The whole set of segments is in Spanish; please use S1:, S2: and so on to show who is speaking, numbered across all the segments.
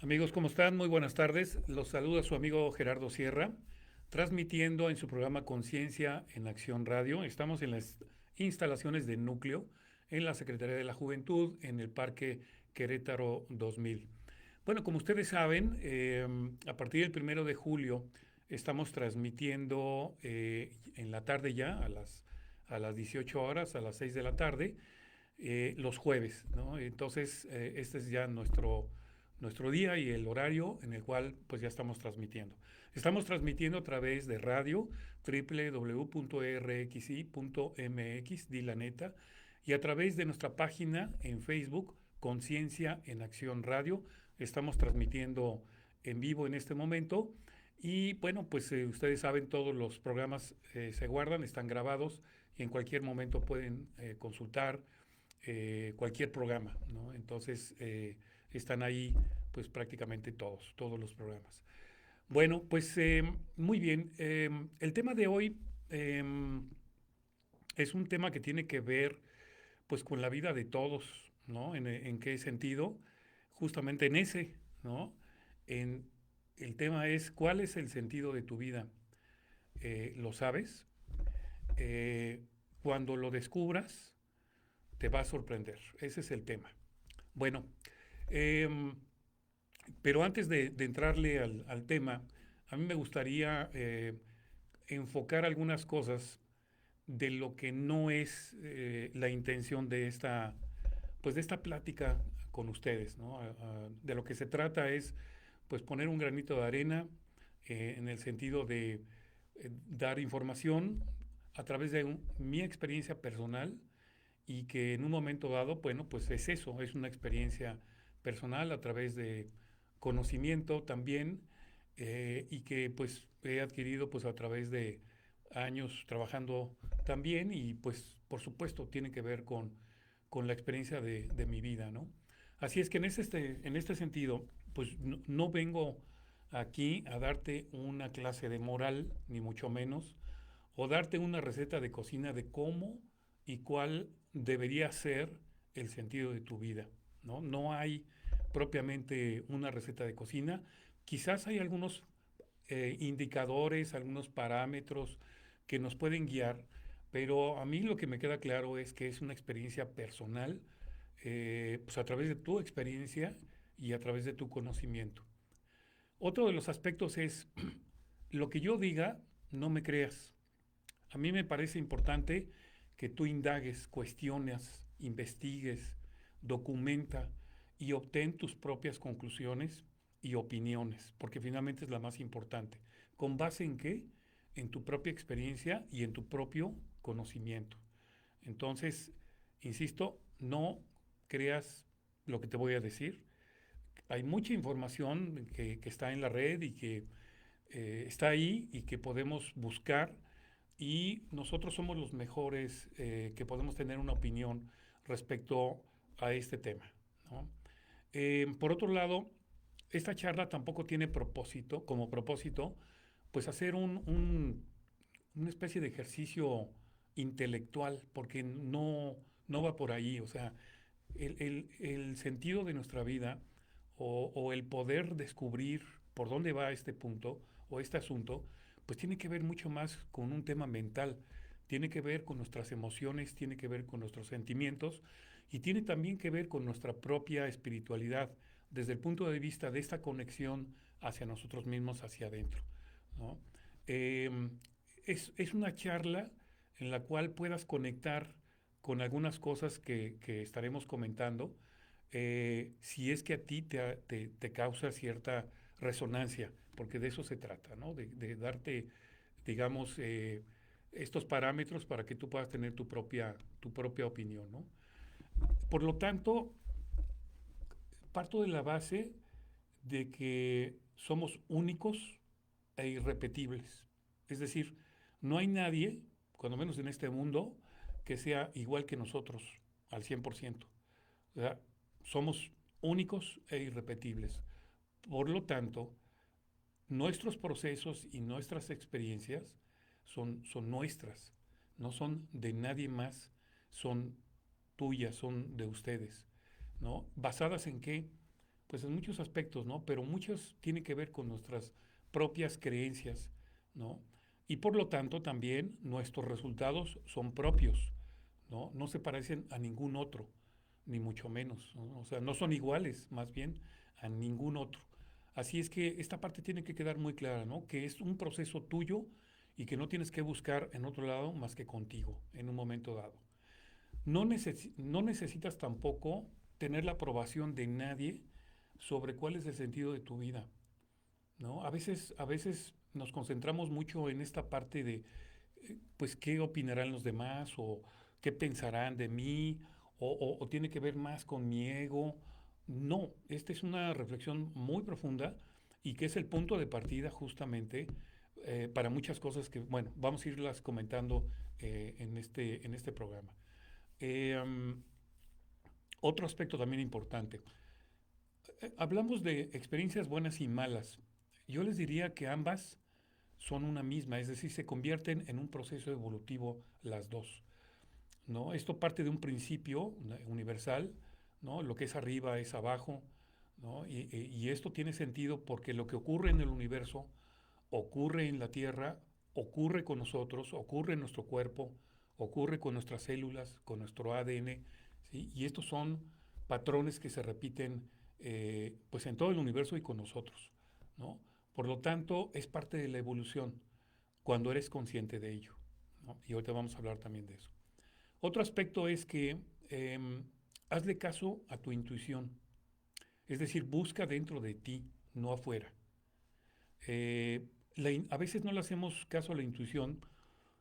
S1: Amigos, ¿cómo están? Muy buenas tardes. Los saluda su amigo Gerardo Sierra, transmitiendo en su programa Conciencia en Acción Radio. Estamos en las instalaciones de Núcleo, en la Secretaría de la Juventud, en el Parque Querétaro 2000. Bueno, como ustedes saben, a partir del 1 de julio estamos transmitiendo en la tarde ya, a las 18 horas, a las 6 de la tarde, los jueves, ¿no? Entonces, este es ya nuestro día y el horario en el cual pues ya estamos transmitiendo. Estamos transmitiendo a través de radio www.rxi.mx, di la neta, y a través de nuestra página en Facebook, Conciencia en Acción Radio. Estamos transmitiendo en vivo en este momento. Y bueno, pues ustedes saben, todos los programas se guardan, están grabados y en cualquier momento pueden consultar cualquier programa, ¿no? Entonces están ahí pues prácticamente todos los programas. Bueno, pues muy bien. El tema de hoy eh, es un tema que tiene que ver pues con la vida de todos, ¿no? ¿En qué sentido? Justamente en ese, ¿no? En, el tema es ¿cuál es el sentido de tu vida? ¿Lo sabes? Eh, Cuando lo descubras, te va a sorprender. Ese es el tema. Bueno, em, pero antes de entrarle al tema, a mí me gustaría enfocar algunas cosas de lo que no es la intención pues de esta plática con ustedes, ¿no? De lo que se trata es, pues, poner un granito de arena en el sentido de dar información a través de mi experiencia personal y que en un momento dado, bueno, pues es eso, es una experiencia personal a través de conocimiento también y que pues he adquirido pues a través de años trabajando también y pues por supuesto tiene que ver con la experiencia de mi vida, ¿no? Así es que en este sentido, pues no vengo aquí a darte una clase de moral, ni mucho menos, o darte una receta de cocina de cómo y cuál debería ser el sentido de tu vida, ¿no? No hay propiamente una receta de cocina. Quizás hay algunos indicadores, algunos parámetros que nos pueden guiar, pero a mí lo que me queda claro es que es una experiencia personal, pues a través de tu experiencia y a través de tu conocimiento. Otro de los aspectos es, lo que yo diga, no me creas. A mí me parece importante que tú indagues, cuestiones, investigues, documenta y obtén tus propias conclusiones y opiniones, porque finalmente es la más importante. ¿Con base en qué? En tu propia experiencia y en tu propio conocimiento. Entonces, insisto, no creas lo que te voy a decir. Hay mucha información que está en la red y que está ahí y que podemos buscar y nosotros somos los mejores que podemos tener una opinión respecto a este tema, ¿no? Por otro lado, esta charla tampoco tiene como propósito, pues hacer una especie de ejercicio intelectual, porque no va por ahí, o sea, el sentido de nuestra vida o el poder descubrir por dónde va este punto o este asunto, pues tiene que ver mucho más con un tema mental, tiene que ver con nuestras emociones, tiene que ver con nuestros sentimientos y tiene también que ver con nuestra propia espiritualidad desde el punto de vista de esta conexión hacia nosotros mismos, hacia adentro, ¿no? Eh, es una charla en la cual puedas conectar con algunas cosas que estaremos comentando, si es que a ti te causa cierta resonancia, porque de eso se trata, ¿no? De darte, digamos, estos parámetros para que tú puedas tener tu propia opinión, ¿no? Por lo tanto, parto de la base de que somos únicos e irrepetibles. Es decir, no hay nadie, cuando menos en este mundo, que sea igual que nosotros al 100%. O sea, somos únicos e irrepetibles. Por lo tanto, nuestros procesos y nuestras experiencias son nuestras, no son de nadie más, son tuyas, son de ustedes, ¿no? ¿Basadas en qué? pues en muchos aspectos, ¿no? Pero muchos tienen que ver con nuestras propias creencias, ¿no? Y por lo tanto también nuestros resultados son propios, ¿no? No se parecen a ningún otro, ni mucho menos, ¿no? O sea, no son iguales, más bien, a ningún otro. Así es que esta parte tiene que quedar muy clara, ¿no? Que es un proceso tuyo y que no tienes que buscar en otro lado más que contigo en un momento dado. No necesitas tampoco tener la aprobación de nadie sobre cuál es el sentido de tu vida, ¿no? A veces nos concentramos mucho en esta parte de, pues, qué opinarán los demás o qué pensarán de mí o tiene que ver más con mi ego. No, esta es una reflexión muy profunda y que es el punto de partida justamente para muchas cosas que, bueno, vamos a irlas comentando en este programa. Eh, um, Otro aspecto también importante. Hablamos de experiencias buenas y malas. Yo les diría que ambas son una misma, es decir, se convierten en un proceso evolutivo las dos, ¿no? Esto parte de un principio universal, ¿no? Lo que es arriba es abajo, ¿no? Y esto tiene sentido porque lo que ocurre en el universo ocurre en la Tierra, ocurre con nosotros, ocurre en nuestro cuerpo, ocurre con nuestras células, con nuestro ADN, ¿sí? Y estos son patrones que se repiten pues en todo el universo y con nosotros, ¿no? Por lo tanto, es parte de la evolución cuando eres consciente de ello, ¿no? Y ahorita vamos a hablar también de eso. Otro aspecto es que hazle caso a tu intuición, es decir, busca dentro de ti, no afuera. A veces no le hacemos caso a la intuición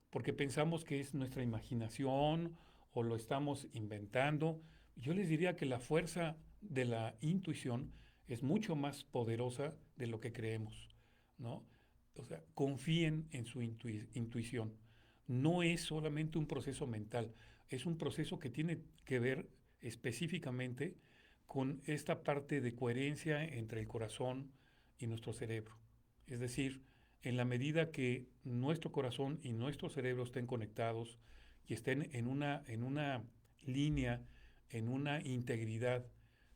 S1: porque pensamos que es nuestra imaginación o lo estamos inventando. Yo les diría que la fuerza de la intuición es mucho más poderosa de lo que creemos, ¿no? O sea, confíen en su intuición. No es solamente un proceso mental, es un proceso que tiene que ver específicamente con esta parte de coherencia entre el corazón y nuestro cerebro. Es decir, en la medida que nuestro corazón y nuestro cerebro estén conectados y estén en una línea, en una integridad,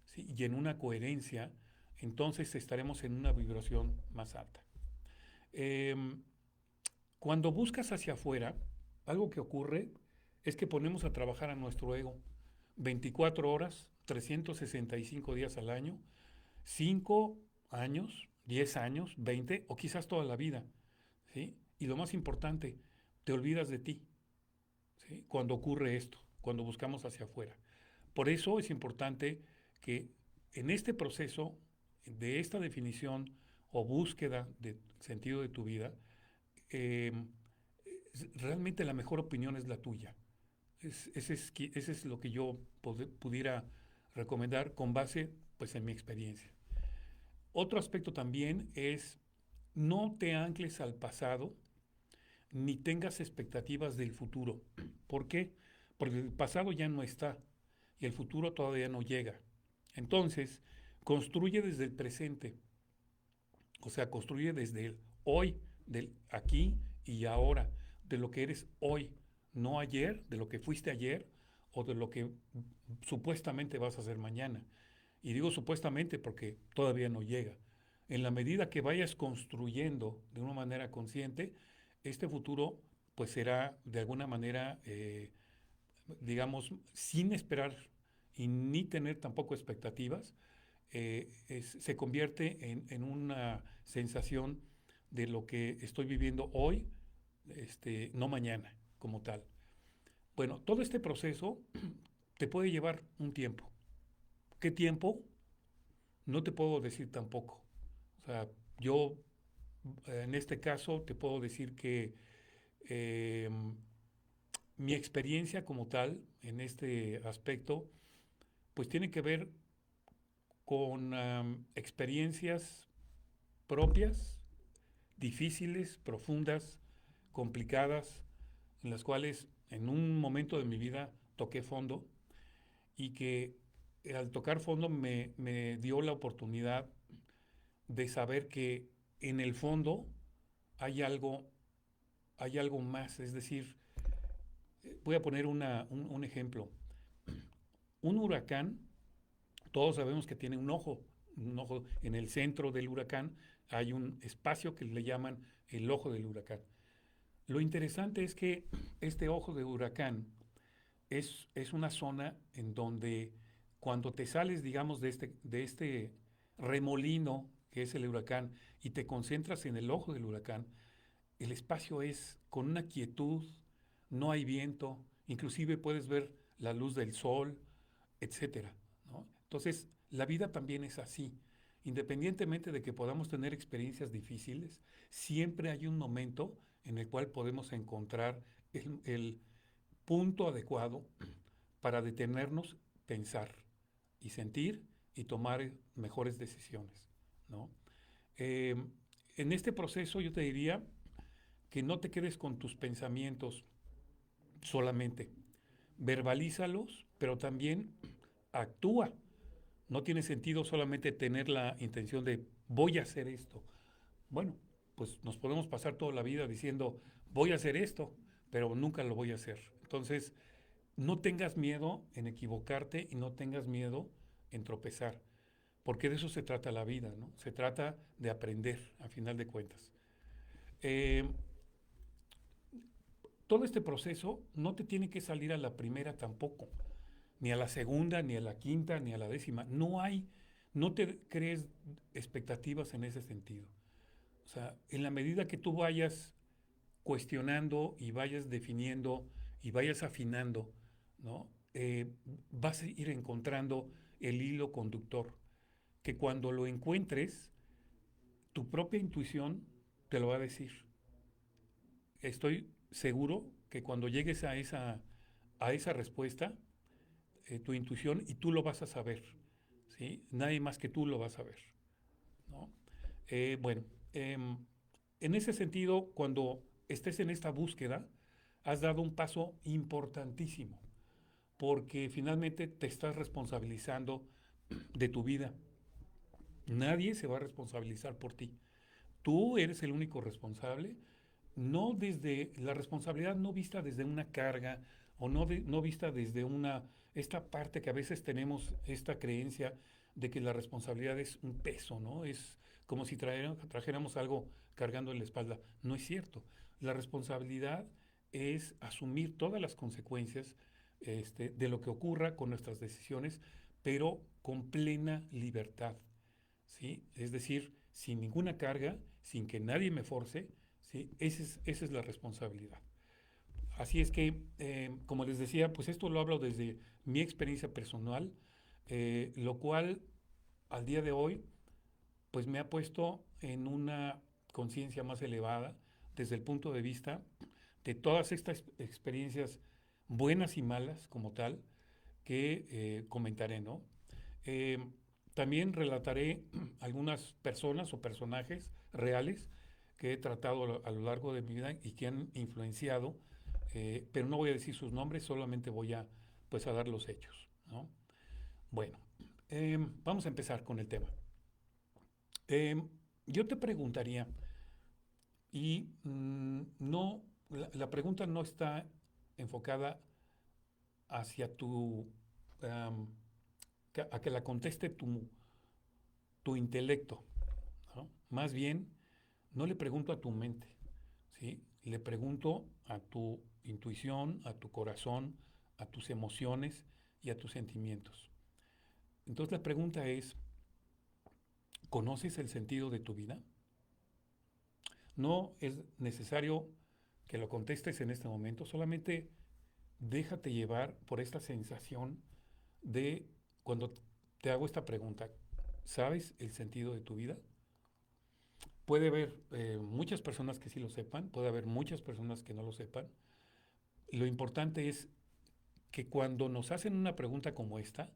S1: ¿sí? Y en una coherencia, entonces estaremos en una vibración más alta. Em, Cuando buscas hacia afuera, algo que ocurre es que ponemos a trabajar a nuestro ego 24 horas, 365 días al año, 5 años, 10 años, 20 o quizás toda la vida, ¿sí? Y lo más importante, te olvidas de ti, ¿sí? Cuando ocurre esto, cuando buscamos hacia afuera. Por eso es importante que en este proceso de esta definición o búsqueda del sentido de tu vida, eh, realmente la mejor opinión es la tuya. Ese es lo que yo pudiera recomendar con base pues, en mi experiencia. Otro aspecto también es no te ancles al pasado ni tengas expectativas del futuro. ¿Por qué? Porque el pasado ya no está y el futuro todavía no llega. Entonces, construye desde el presente, o sea, construye desde el hoy, del aquí y ahora, de lo que eres hoy, no ayer, de lo que fuiste ayer o de lo que supuestamente vas a hacer mañana. Y digo supuestamente porque todavía no llega. En la medida que vayas construyendo de una manera consciente, este futuro pues será de alguna manera, digamos, sin esperar y ni tener tampoco expectativas, se convierte en una sensación de lo que estoy viviendo hoy, no mañana como tal. Bueno, todo este proceso te puede llevar un tiempo. ¿Qué tiempo? No te puedo decir tampoco. O sea, yo en este caso te puedo decir que eh, mi experiencia como tal en este aspecto, pues tiene que ver con experiencias propias, difíciles, profundas, complicadas, en las cuales en un momento de mi vida toqué fondo y que al tocar fondo me dio la oportunidad de saber que en el fondo hay algo, hay algo más. Es decir, voy a poner un ejemplo. Un huracán, todos sabemos que tiene un ojo, un ojo en el centro del huracán, hay un espacio que le llaman el ojo del huracán. Lo interesante es que este ojo de huracán es una zona en donde cuando te sales, digamos, de este remolino que es el huracán y te concentras en el ojo del huracán, el espacio es con una quietud, no hay viento, inclusive puedes ver la luz del sol, etcétera, ¿no? Entonces, la vida también es así. Independientemente de que podamos tener experiencias difíciles, siempre hay un momento en el cual podemos encontrar el punto adecuado para detenernos, pensar y sentir y tomar mejores decisiones, ¿no? Eh, en este proceso yo te diría que no te quedes con tus pensamientos solamente, verbalízalos, pero también actúa. No tiene sentido solamente tener la intención de voy a hacer esto. Bueno, pues nos podemos pasar toda la vida diciendo voy a hacer esto, pero nunca lo voy a hacer. Entonces, no tengas miedo en equivocarte y no tengas miedo en tropezar, porque de eso se trata la vida, ¿no? Se trata de aprender, a final de cuentas. Eh, Todo este proceso no te tiene que salir a la primera tampoco, ni a la segunda, ni a la quinta, ni a la décima. No te crees expectativas en ese sentido. O sea, en la medida que tú vayas cuestionando y vayas definiendo y vayas afinando, ¿no? Vas a ir encontrando el hilo conductor, que cuando lo encuentres, tu propia intuición te lo va a decir. Estoy seguro que cuando llegues a esa respuesta, tu intuición, y tú lo vas a saber, ¿sí? Nadie más que tú lo vas a ver, ¿no? Bueno, en ese sentido, cuando estés en esta búsqueda, has dado un paso importantísimo, porque finalmente te estás responsabilizando de tu vida. Nadie se va a responsabilizar por ti. Tú eres el único responsable, no desde la responsabilidad no vista desde una carga o no vista desde esta parte que a veces tenemos esta creencia de que la responsabilidad es un peso, ¿no? Es como si trajéramos algo cargando en la espalda. No es cierto. La responsabilidad es asumir todas las consecuencias de lo que ocurra con nuestras decisiones, pero con plena libertad, ¿sí? Es decir, sin ninguna carga, sin que nadie me force, ¿sí? Esa es la responsabilidad. Así es que, como les decía, pues esto lo hablo desde mi experiencia personal, lo cual al día de hoy, pues me ha puesto en una conciencia más elevada desde el punto de vista de todas estas experiencias buenas y malas como tal que comentaré, ¿no? Eh, También relataré algunas personas o personajes reales que he tratado a lo largo de mi vida y que han influenciado, pero no voy a decir sus nombres, solamente voy pues, a dar los hechos, ¿no? Bueno, vamos a empezar con el tema. Eh, yo te preguntaría, y no, la pregunta no está enfocada hacia um, a que la conteste tu intelecto, ¿no? Más bien, no le pregunto a tu mente, ¿sí? Le pregunto a tu intuición, a tu corazón, a tus emociones y a tus sentimientos. Entonces la pregunta es, ¿conoces el sentido de tu vida? No es necesario que lo contestes en este momento, solamente déjate llevar por esta sensación de cuando te hago esta pregunta, ¿sabes el sentido de tu vida? Puede haber muchas personas que sí lo sepan, puede haber muchas personas que no lo sepan. Lo importante es que cuando nos hacen una pregunta como esta,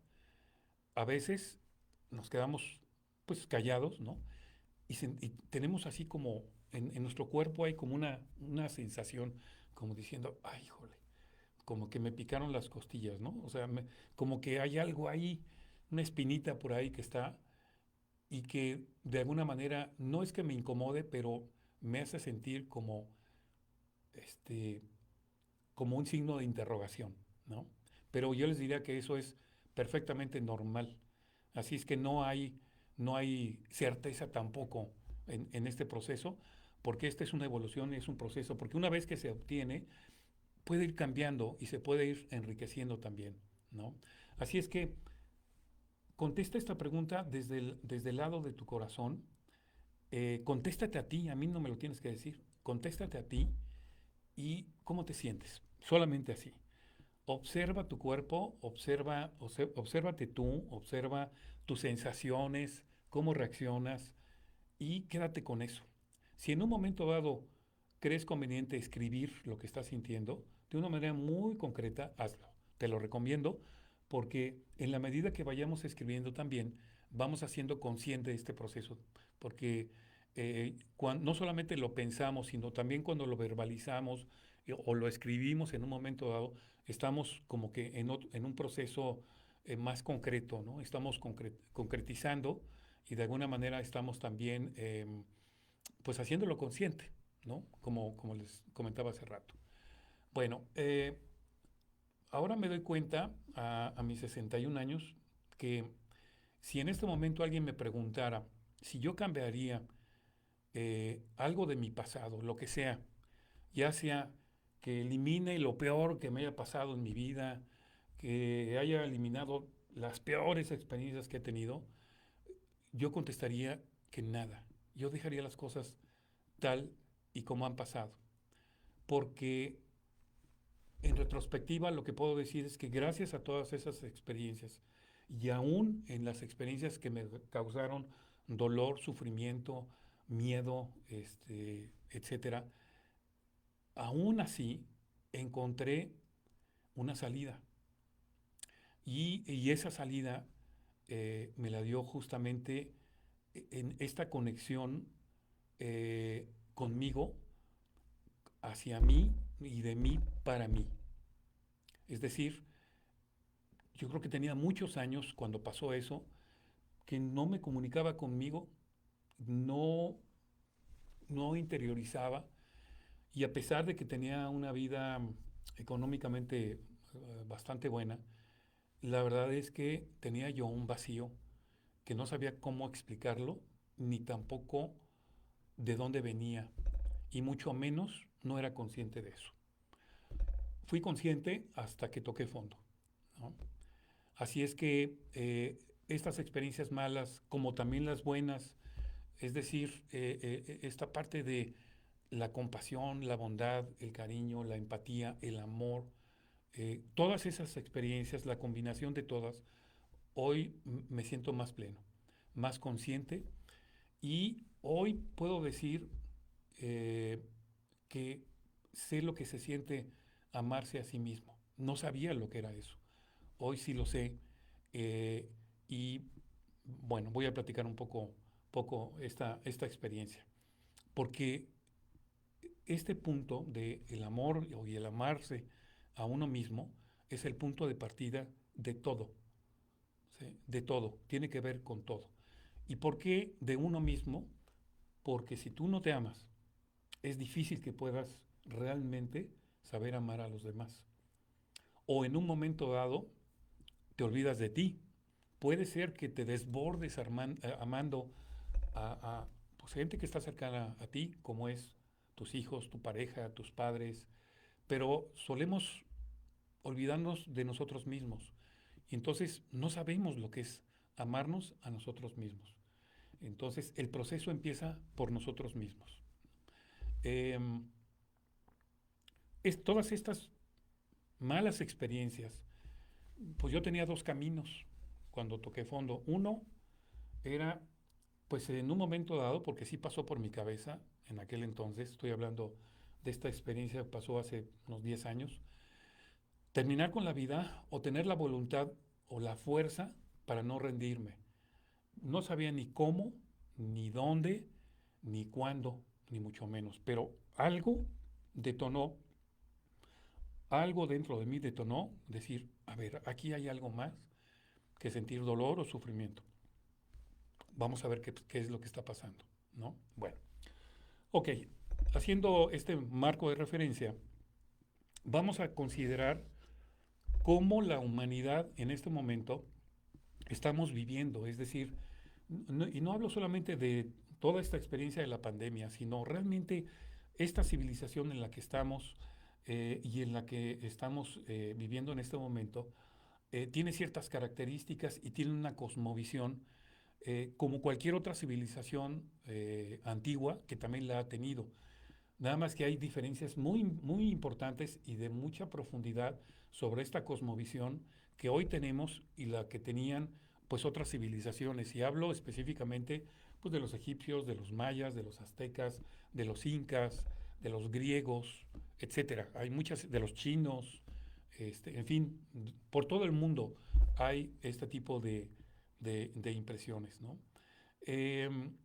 S1: a veces nos quedamos pues callados, ¿no? Y tenemos así como en nuestro cuerpo hay como una sensación como diciendo, ay, híjole, como que me picaron las costillas, ¿no? O sea, como que hay algo ahí, una espinita por ahí que está y que de alguna manera no es que me incomode, pero me hace sentir este, como un signo de interrogación, ¿no? Pero yo les diría que eso es perfectamente normal. Así es que no hay no hay certeza tampoco en este proceso, porque esta es una evolución, es un proceso, porque una vez que se obtiene, puede ir cambiando y se puede ir enriqueciendo también, ¿no? Así es que contesta esta pregunta desde el lado de tu corazón, contéstate a mí no me lo tienes que decir, contéstate a ti y cómo te sientes, solamente así. Observa tu cuerpo, obsérvate tú, observa tus sensaciones, cómo reaccionas y quédate con eso. Si en un momento dado crees conveniente escribir lo que estás sintiendo, de una manera muy concreta, hazlo. Te lo recomiendo porque en la medida que vayamos escribiendo también, vamos haciendo consciente de este proceso. Porque no solamente lo pensamos, sino también cuando lo verbalizamos o lo escribimos en un momento dado, estamos como que en un proceso más concreto, ¿no? Estamos concretizando y de alguna manera estamos también pues haciéndolo consciente, ¿no? Como les comentaba hace rato. Bueno, ahora me doy cuenta a mis 61 años que si en este momento alguien me preguntara si yo cambiaría algo de mi pasado, lo que sea, ya sea que elimine lo peor que me haya pasado en mi vida, que haya eliminado las peores experiencias que he tenido, yo contestaría que nada. Yo dejaría las cosas tal y como han pasado. Porque en retrospectiva lo que puedo decir es que gracias a todas esas experiencias y aún en las experiencias que me causaron dolor, sufrimiento, miedo, etcétera, aún así encontré una salida. Y esa salida me la dio justamente en esta conexión conmigo, hacia mí y de mí para mí. Es decir, yo creo que tenía muchos años cuando pasó eso, que no me comunicaba conmigo, no, no interiorizaba, y a pesar de que tenía una vida económicamente bastante buena, la verdad es que tenía yo un vacío que no sabía cómo explicarlo, ni tampoco de dónde venía, y mucho menos no era consciente de eso. Fui consciente hasta que toqué fondo, ¿no? Así es que estas experiencias malas, como también las buenas, es decir, esta parte de la compasión, la bondad, el cariño, la empatía, el amor, todas esas experiencias, la combinación de todas, hoy me siento más pleno, más consciente y hoy puedo decir eh, que sé lo que se siente amarse a sí mismo. No sabía lo que era eso. Hoy sí lo sé. eh, y bueno, voy a platicar un poco esta experiencia. Porque este punto de el amor y el amarse a uno mismo es el punto de partida de todo, ¿sí? De todo, tiene que ver con todo. ¿Y por qué de uno mismo? Porque si tú no te amas, es difícil que puedas realmente saber amar a los demás. O en un momento dado te olvidas de ti. Puede ser que te desbordes amando a pues, gente que está cercana a ti, como es tus hijos, tu pareja, tus padres, pero solemos olvidarnos de nosotros mismos. Y entonces no sabemos lo que es amarnos a nosotros mismos. Entonces el proceso empieza por nosotros mismos. Eh, todas estas malas experiencias, pues yo tenía dos caminos cuando toqué fondo. Uno era, pues en un momento dado, porque sí pasó por mi cabeza en aquel entonces, estoy hablando de esta experiencia que pasó hace unos 10 años, terminar con la vida o tener la voluntad o la fuerza para no rendirme. No sabía ni cómo, ni dónde, ni cuándo, ni mucho menos, pero detonó, algo dentro de mí detonó decir, a ver, aquí hay algo más que sentir dolor o sufrimiento. Vamos a ver qué es lo que está pasando, ¿no? Bueno, ok, haciendo este marco de referencia, vamos a considerar cómo la humanidad en este momento estamos viviendo, es decir, y no hablo solamente de toda esta experiencia de la pandemia, sino realmente esta civilización en la que estamos y en la que estamos viviendo en este momento, tiene ciertas características y tiene una cosmovisión como cualquier otra civilización antigua que también la ha tenido. Nada más que hay diferencias muy, muy importantes y de mucha profundidad sobre esta cosmovisión que hoy tenemos y la que tenían pues otras civilizaciones. Y hablo específicamente pues de los egipcios, de los mayas, de los aztecas, de los incas, de los griegos, etcétera. Hay muchas, de los chinos, en fin, por todo el mundo hay este tipo de impresiones, ¿no? Em,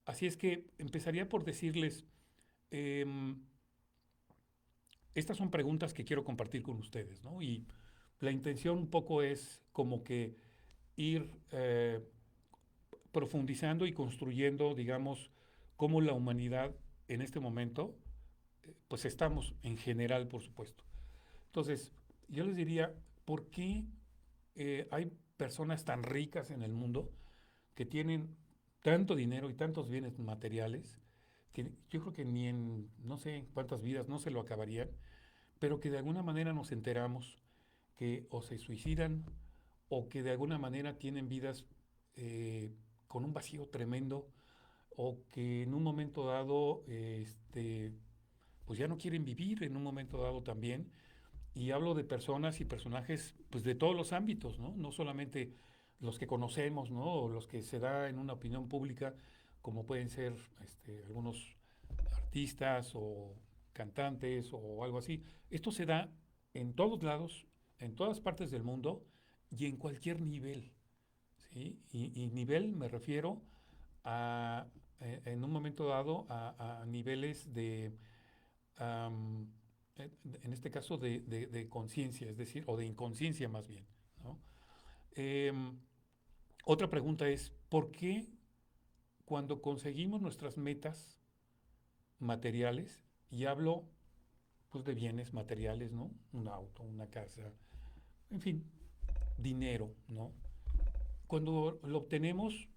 S1: Así es que empezaría por decirles, em, estas son preguntas que quiero compartir con ustedes, ¿no? Y la intención un poco es como que ir profundizando y construyendo, digamos, cómo la humanidad en este momento, pues estamos en general, por supuesto. Entonces, yo les diría, ¿por qué hay personas tan ricas en el mundo que tienen tanto dinero y tantos bienes materiales que yo creo que ni en no sé cuántas vidas no se lo acabarían, pero que de alguna manera nos enteramos que o se suicidan o que de alguna manera tienen vidas eh, con un vacío tremendo o que en un momento dado pues ya no quieren vivir en un momento dado también. Y hablo de personas y personajes pues de todos los ámbitos, ¿no? No solamente los que conocemos, ¿no? O los que se da en una opinión pública, como pueden ser algunos artistas o cantantes o algo así. Esto se da en todos lados, en todas partes del mundo y en cualquier nivel, ¿sí? Y nivel me refiero a, en un momento dado, a niveles de, am, en este caso, de conciencia, es decir, o de inconsciencia más bien, ¿no? Em, Otra pregunta es, ¿por qué cuando conseguimos nuestras metas materiales, y hablo pues de bienes materiales, ¿no? Un auto, una casa, en fin, dinero, ¿no? Cuando lo obtenemos,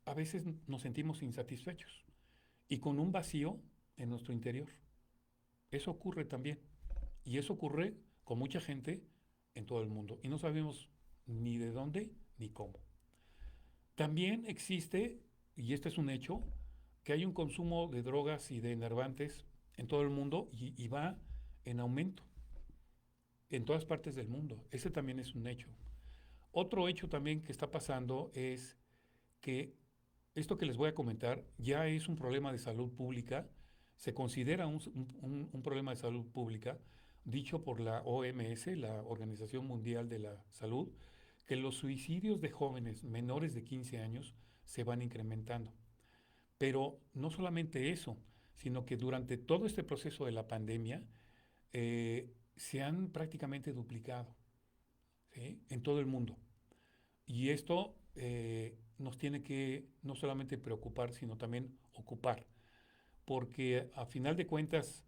S1: a veces nos sentimos insatisfechos y con un vacío en nuestro interior. Eso ocurre también. Y eso ocurre con mucha gente en todo el mundo. Y no sabemos ni de dónde ni cómo. También existe, y este es un hecho, que hay un consumo de drogas y de enervantes en todo el mundo y va en aumento en todas partes del mundo. Ese también es un hecho. Otro hecho también que está pasando es que esto que les voy a comentar ya es un problema de salud pública, se considera un problema de salud pública dicho por la OMS, la Organización Mundial de la Salud, que los suicidios de jóvenes menores de 15 años se van incrementando. Pero no solamente eso, sino que durante todo este proceso de la pandemia se han prácticamente duplicado, ¿sí? En todo el mundo. Y esto nos tiene que no solamente preocupar, sino también ocupar, porque a final de cuentas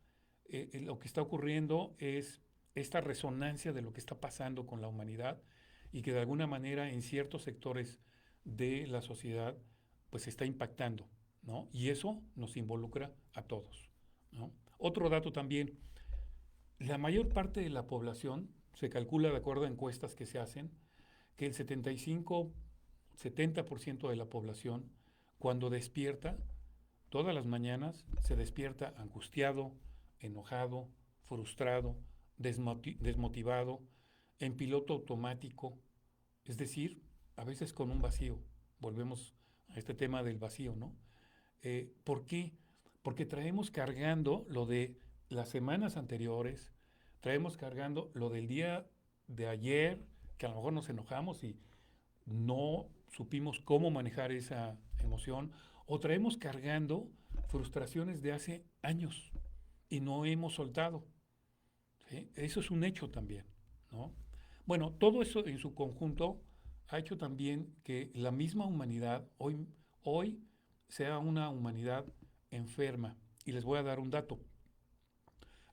S1: lo que está ocurriendo es esta resonancia de lo que está pasando con la humanidad y que de alguna manera en ciertos sectores de la sociedad pues está impactando, ¿no? Y eso nos involucra a todos, ¿no? Otro dato también, la mayor parte de la población, se calcula de acuerdo a encuestas que se hacen, que el 75-70% de la población, cuando despierta, todas las mañanas, se despierta angustiado, enojado, frustrado, desmotivado, en piloto automático, es decir, a veces con un vacío. Volvemos a este tema del vacío, ¿no? ¿Por qué? Porque traemos cargando lo de las semanas anteriores, traemos cargando lo del día de ayer, que a lo mejor nos enojamos y no supimos cómo manejar esa emoción, o traemos cargando frustraciones de hace años y no hemos soltado, ¿sí? Eso es un hecho también, ¿no? Bueno, todo eso en su conjunto ha hecho también que la misma humanidad hoy sea una humanidad enferma. Y les voy a dar un dato.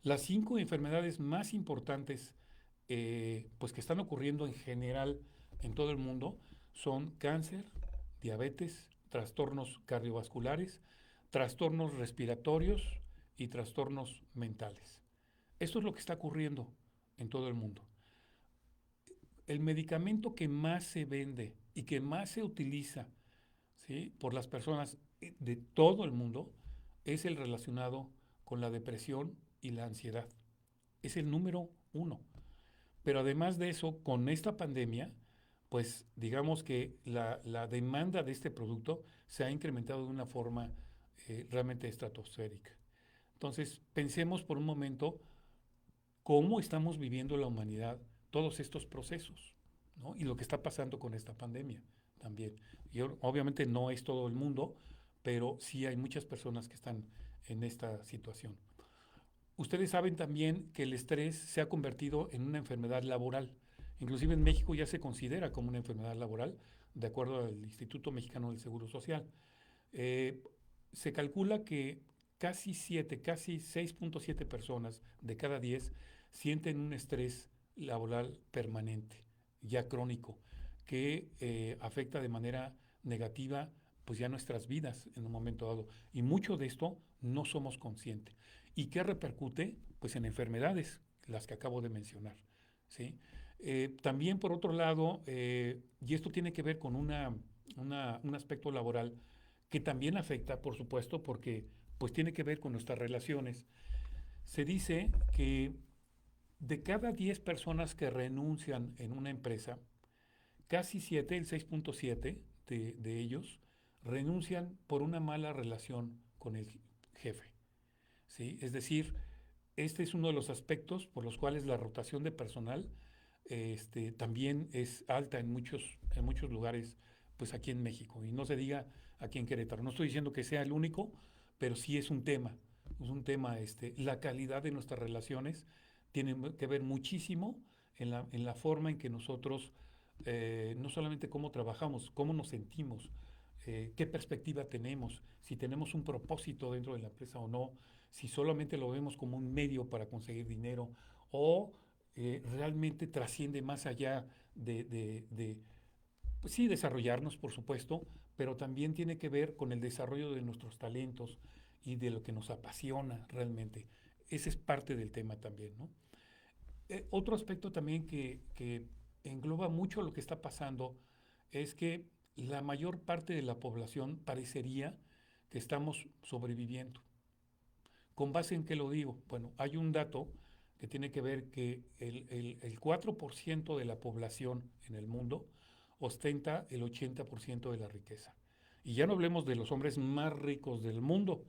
S1: Las 5 enfermedades más importantes pues que están ocurriendo en general en todo el mundo son cáncer, diabetes, trastornos cardiovasculares, trastornos respiratorios y trastornos mentales. Esto es lo que está ocurriendo en todo el mundo. El medicamento que más se vende y que más se utiliza, ¿sí?, por las personas de todo el mundo es el relacionado con la depresión y la ansiedad. Es el número uno. Pero además de eso, con esta pandemia, pues digamos que la demanda de este producto se ha incrementado de una forma realmente estratosférica. Entonces, pensemos por un momento cómo estamos viviendo la humanidad todos estos procesos, ¿no? Y lo que está pasando con esta pandemia también. Y obviamente no es todo el mundo, pero sí hay muchas personas que están en esta situación. Ustedes saben también que el estrés se ha convertido en una enfermedad laboral. Inclusive en México ya se considera como una enfermedad laboral, de acuerdo al Instituto Mexicano del Seguro Social. Eh, Se calcula que casi 6.7 personas de cada 10 sienten un estrés laboral permanente, ya crónico, que afecta de manera negativa pues ya nuestras vidas en un momento dado. Y mucho de esto no somos conscientes. ¿Y qué repercute? Pues en enfermedades, las que acabo de mencionar, ¿sí? También por otro lado, y esto tiene que ver con un aspecto laboral que también afecta, por supuesto, porque pues tiene que ver con nuestras relaciones. Se dice que de cada 10 personas que renuncian en una empresa, casi 7, el 6.7 de ellos, renuncian por una mala relación con el jefe, ¿sí? Es decir, este es uno de los aspectos por los cuales la rotación de personal también es alta en muchos lugares, pues aquí en México, y no se diga aquí en Querétaro. No estoy diciendo que sea el único, pero sí es un tema, la calidad de nuestras relaciones tiene que ver muchísimo en la forma en que nosotros, no solamente cómo trabajamos, cómo nos sentimos, qué perspectiva tenemos, si tenemos un propósito dentro de la empresa o no, si solamente lo vemos como un medio para conseguir dinero o realmente trasciende más allá pues sí, desarrollarnos, por supuesto, pero también tiene que ver con el desarrollo de nuestros talentos y de lo que nos apasiona realmente. Ese es parte del tema también, ¿no? Otro aspecto también que engloba mucho lo que está pasando es que la mayor parte de la población parecería que estamos sobreviviendo. ¿Con base en qué lo digo? Bueno, hay un dato que tiene que ver que el 4% de la población en el mundo ostenta el 80% de la riqueza. Y ya no hablemos de los hombres más ricos del mundo,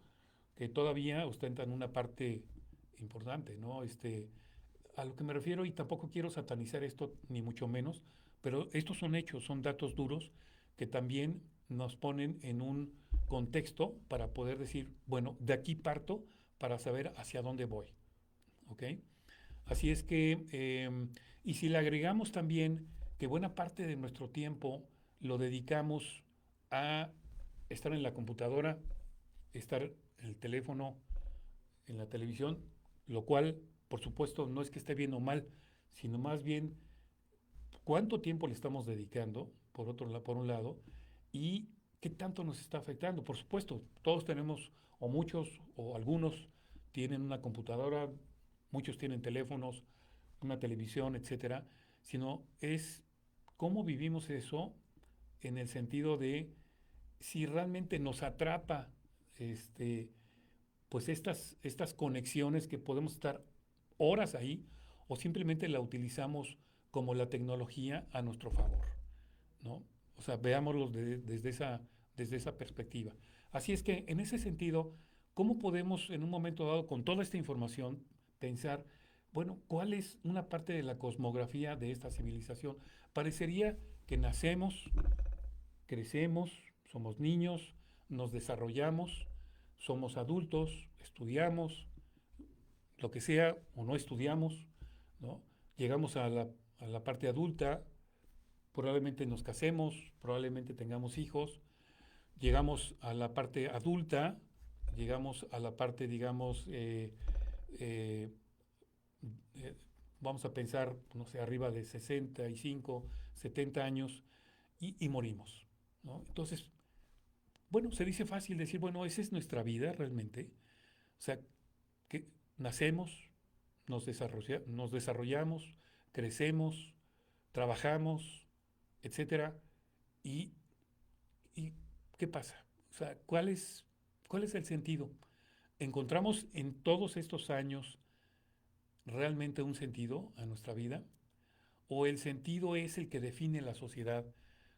S1: que todavía ostentan una parte importante, ¿no? A lo que me refiero, y tampoco quiero satanizar esto, ni mucho menos, pero estos son hechos, son datos duros que también nos ponen en un contexto para poder decir, bueno, de aquí parto para saber hacia dónde voy, ¿ok? Así es que, y si le agregamos también que buena parte de nuestro tiempo lo dedicamos a estar en la computadora, estar en el teléfono, en la televisión, lo cual, por supuesto, no es que esté bien o mal, sino más bien cuánto tiempo le estamos dedicando, por un lado, y qué tanto nos está afectando. Por supuesto, todos tenemos, o muchos, o algunos tienen una computadora, muchos tienen teléfonos, una televisión, etcétera, sino es cómo vivimos eso en el sentido de si realmente nos atrapa pues estas conexiones que podemos estar horas ahí o simplemente la utilizamos como la tecnología a nuestro favor, ¿no? O sea, veámoslo desde esa perspectiva. Así es que en ese sentido, ¿cómo podemos en un momento dado, con toda esta información, pensar, bueno, cuál es una parte de la cosmografía de esta civilización? Parecería que nacemos, crecemos, somos niños, nos desarrollamos, somos adultos, estudiamos, lo que sea, o no estudiamos, ¿no? Llegamos a la parte adulta, probablemente nos casemos, probablemente tengamos hijos, llegamos a la parte adulta, llegamos a la parte, digamos, eh, eh, vamos a pensar, no sé, arriba de 65, 70 años y morimos, ¿no? Entonces, bueno, se dice fácil decir, bueno, esa es nuestra vida realmente. O sea, que nacemos, nos desarrollamos, crecemos, trabajamos, etcétera. Y, y ¿qué pasa? O sea, cuál es el sentido? ¿Encontramos en todos estos años realmente un sentido a nuestra vida? ¿O el sentido es el que define la sociedad,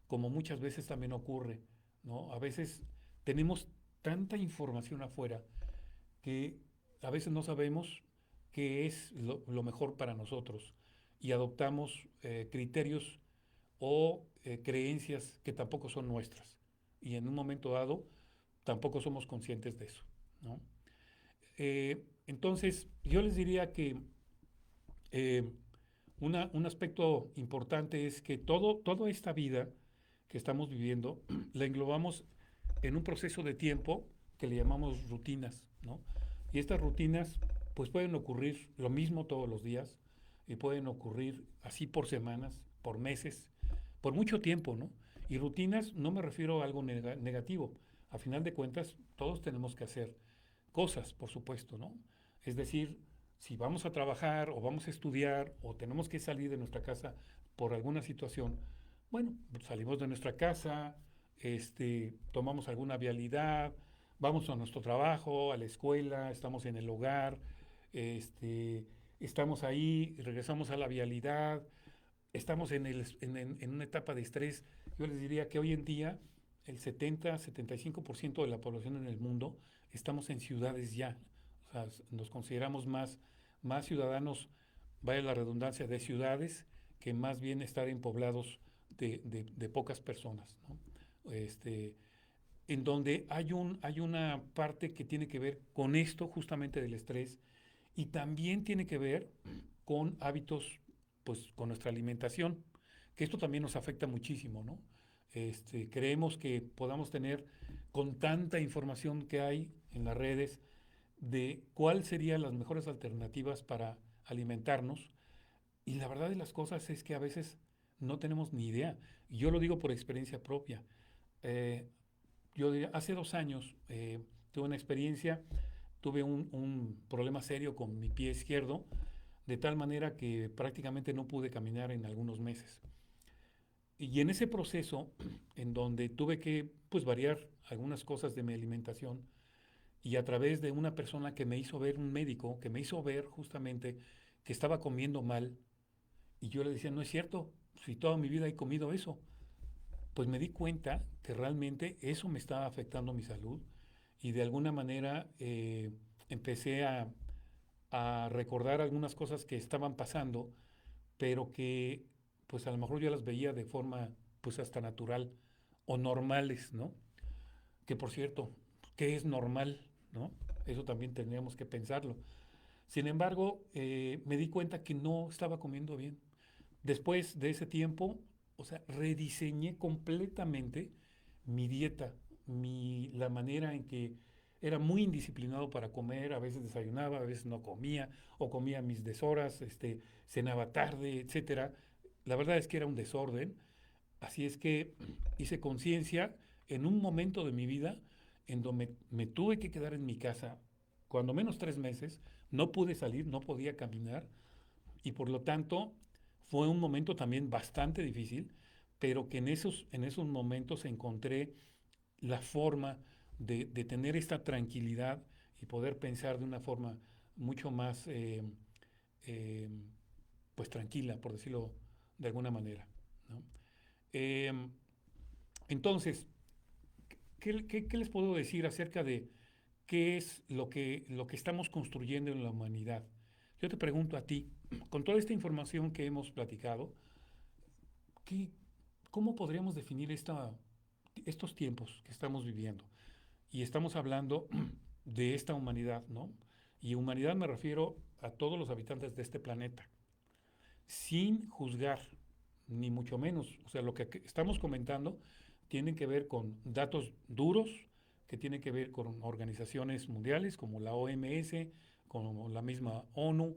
S1: como muchas veces también ocurre, ¿no? A veces tenemos tanta información afuera que a veces no sabemos qué es lo mejor para nosotros y adoptamos criterios o creencias que tampoco son nuestras. Y en un momento dado tampoco somos conscientes de eso, ¿no? Entonces, yo les diría que eh, un aspecto importante es que toda esta vida que estamos viviendo la englobamos en un proceso de tiempo que le llamamos rutinas, ¿no? Y estas rutinas pues pueden ocurrir lo mismo todos los días y pueden ocurrir así por semanas, por meses, por mucho tiempo, ¿no? Y rutinas no me refiero a algo negativo. A final de cuentas, todos tenemos que hacer cosas, por supuesto, ¿no? Es decir, si vamos a trabajar o vamos a estudiar o tenemos que salir de nuestra casa por alguna situación, bueno, salimos de nuestra casa, tomamos alguna vialidad, vamos a nuestro trabajo, a la escuela, estamos en el hogar, este, estamos ahí, regresamos a la vialidad, estamos en una etapa de estrés. Yo les diría que hoy en día el 70-75% de la población en el mundo estamos en ciudades ya. O sea, nos consideramos más ciudadanos, vaya la redundancia, de ciudades que más bien estar en poblados de pocas personas, ¿no? Este, en donde hay una parte que tiene que ver con esto justamente del estrés y también tiene que ver con hábitos, pues con nuestra alimentación, que esto también nos afecta muchísimo, ¿no? Creemos que podamos tener con tanta información que hay en las redes de cuáles serían las mejores alternativas para alimentarnos y la verdad de las cosas es que a veces no tenemos ni idea. Y yo lo digo por experiencia propia. Eh, yo diría, hace 2 años tuve una experiencia, tuve un problema serio con mi pie izquierdo, de tal manera que prácticamente no pude caminar en algunos meses. Y en ese proceso, en donde tuve que pues, variar algunas cosas de mi alimentación, y a través de una persona que me hizo ver, un médico, que me hizo ver justamente que estaba comiendo mal, y yo le decía, no es cierto, si toda mi vida he comido eso, pues me di cuenta que realmente eso me estaba afectando mi salud y de alguna manera empecé a recordar algunas cosas que estaban pasando, pero que pues a lo mejor yo las veía de forma pues hasta natural o normales, ¿no? Que por cierto, ¿qué es normal, no? Eso también tendríamos que pensarlo. Sin embargo, me di cuenta que no estaba comiendo bien. Después de ese tiempo, o sea, rediseñé completamente mi dieta, la manera en que era muy indisciplinado para comer, a veces desayunaba, a veces no comía, o comía a mis deshoras, cenaba tarde, etcétera. La verdad es que era un desorden, así es que hice conciencia en un momento de mi vida en donde me tuve que quedar en mi casa, cuando menos 3 meses, no pude salir, no podía caminar, y por lo tanto fue un momento también bastante difícil, pero que en esos momentos encontré la forma de tener esta tranquilidad y poder pensar de una forma mucho más eh, pues tranquila, por decirlo de alguna manera, ¿no? Eh, entonces, ¿qué les puedo decir acerca de qué es lo que estamos construyendo en la humanidad? Yo te pregunto a ti, con toda esta información que hemos platicado, ¿qué, ¿cómo podríamos definir estos tiempos que estamos viviendo? Y estamos hablando de esta humanidad, ¿no? Y humanidad me refiero a todos los habitantes de este planeta, sin juzgar, ni mucho menos. O sea, lo que estamos comentando tiene que ver con datos duros, que tiene que ver con organizaciones mundiales como la OMS, como la misma ONU,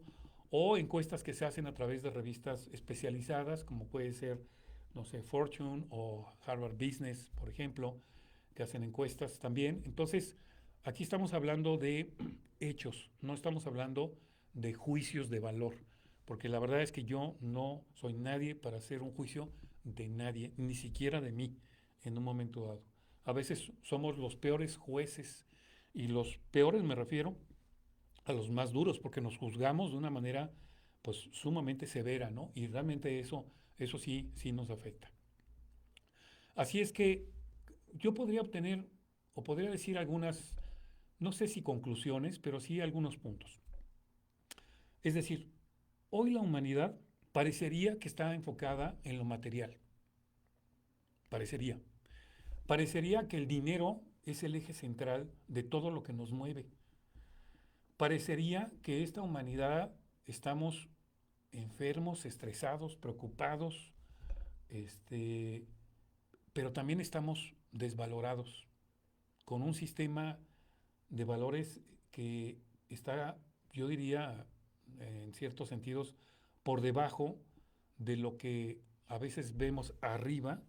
S1: o encuestas que se hacen a través de revistas especializadas, como puede ser no sé, Fortune o Harvard Business, por ejemplo, que hacen encuestas también. Entonces, aquí estamos hablando de hechos, no estamos hablando de juicios de valor, porque la verdad es que yo no soy nadie para hacer un juicio de nadie, ni siquiera de mí, en un momento dado. A veces somos los peores jueces, y los peores me refiero a los más duros, porque nos juzgamos de una manera pues sumamente severa, ¿no? Y realmente eso sí, sí nos afecta. Así es que yo podría obtener o podría decir algunas, no sé si conclusiones, pero sí algunos puntos. Es decir, hoy la humanidad parecería que está enfocada en lo material. Parecería. Parecería que el dinero es el eje central de todo lo que nos mueve. Parecería que esta humanidad estamos enfermos, estresados, preocupados, este, pero también estamos desvalorados, con un sistema de valores que está, yo diría, en ciertos sentidos, por debajo de lo que a veces vemos arriba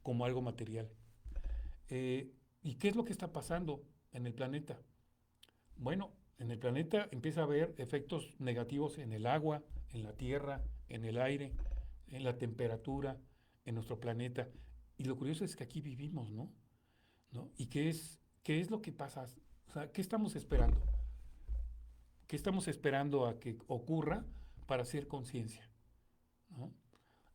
S1: como algo material. ¿Y qué es lo que está pasando en el planeta? Bueno, en el planeta empieza a haber efectos negativos en el agua, en la tierra, en el aire, en la temperatura, en nuestro planeta. Y lo curioso es que aquí vivimos, ¿no? ¿No? ¿Y qué es lo que pasa? O sea, ¿qué estamos esperando? ¿Qué estamos esperando a que ocurra para hacer conciencia? ¿No?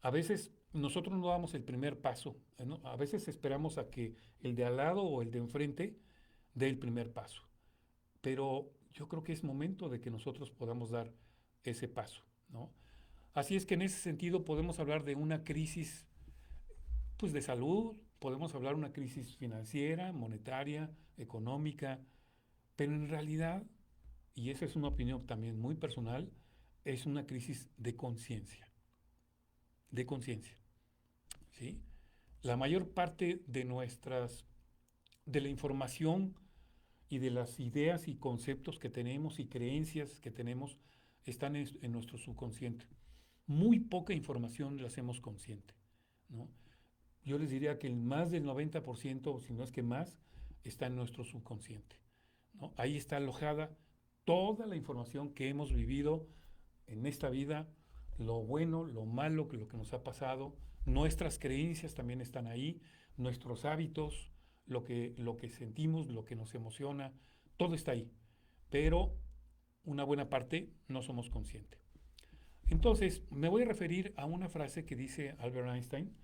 S1: A veces nosotros no damos el primer paso, ¿no? A veces esperamos a que el de al lado o el de enfrente dé el primer paso. Pero yo creo que es momento de que nosotros podamos dar ese paso, ¿no? Así es que en ese sentido podemos hablar de una crisis pues, de salud, podemos hablar de una crisis financiera, monetaria, económica, pero en realidad, y esa es una opinión también muy personal, es una crisis de conciencia, ¿sí? La mayor parte de la información y de las ideas y conceptos que tenemos y creencias que tenemos están en nuestro subconsciente. Muy poca información la hacemos consciente, ¿no? Yo les diría que el más del 90%, si no es que más, está en nuestro subconsciente, ¿no? Ahí está alojada toda la información que hemos vivido en esta vida, lo bueno, lo malo, lo que nos ha pasado, nuestras creencias también están ahí, nuestros hábitos, lo que sentimos, lo que nos emociona, todo está ahí, pero una buena parte no somos conscientes. Entonces, me voy a referir a una frase que dice Albert Einstein,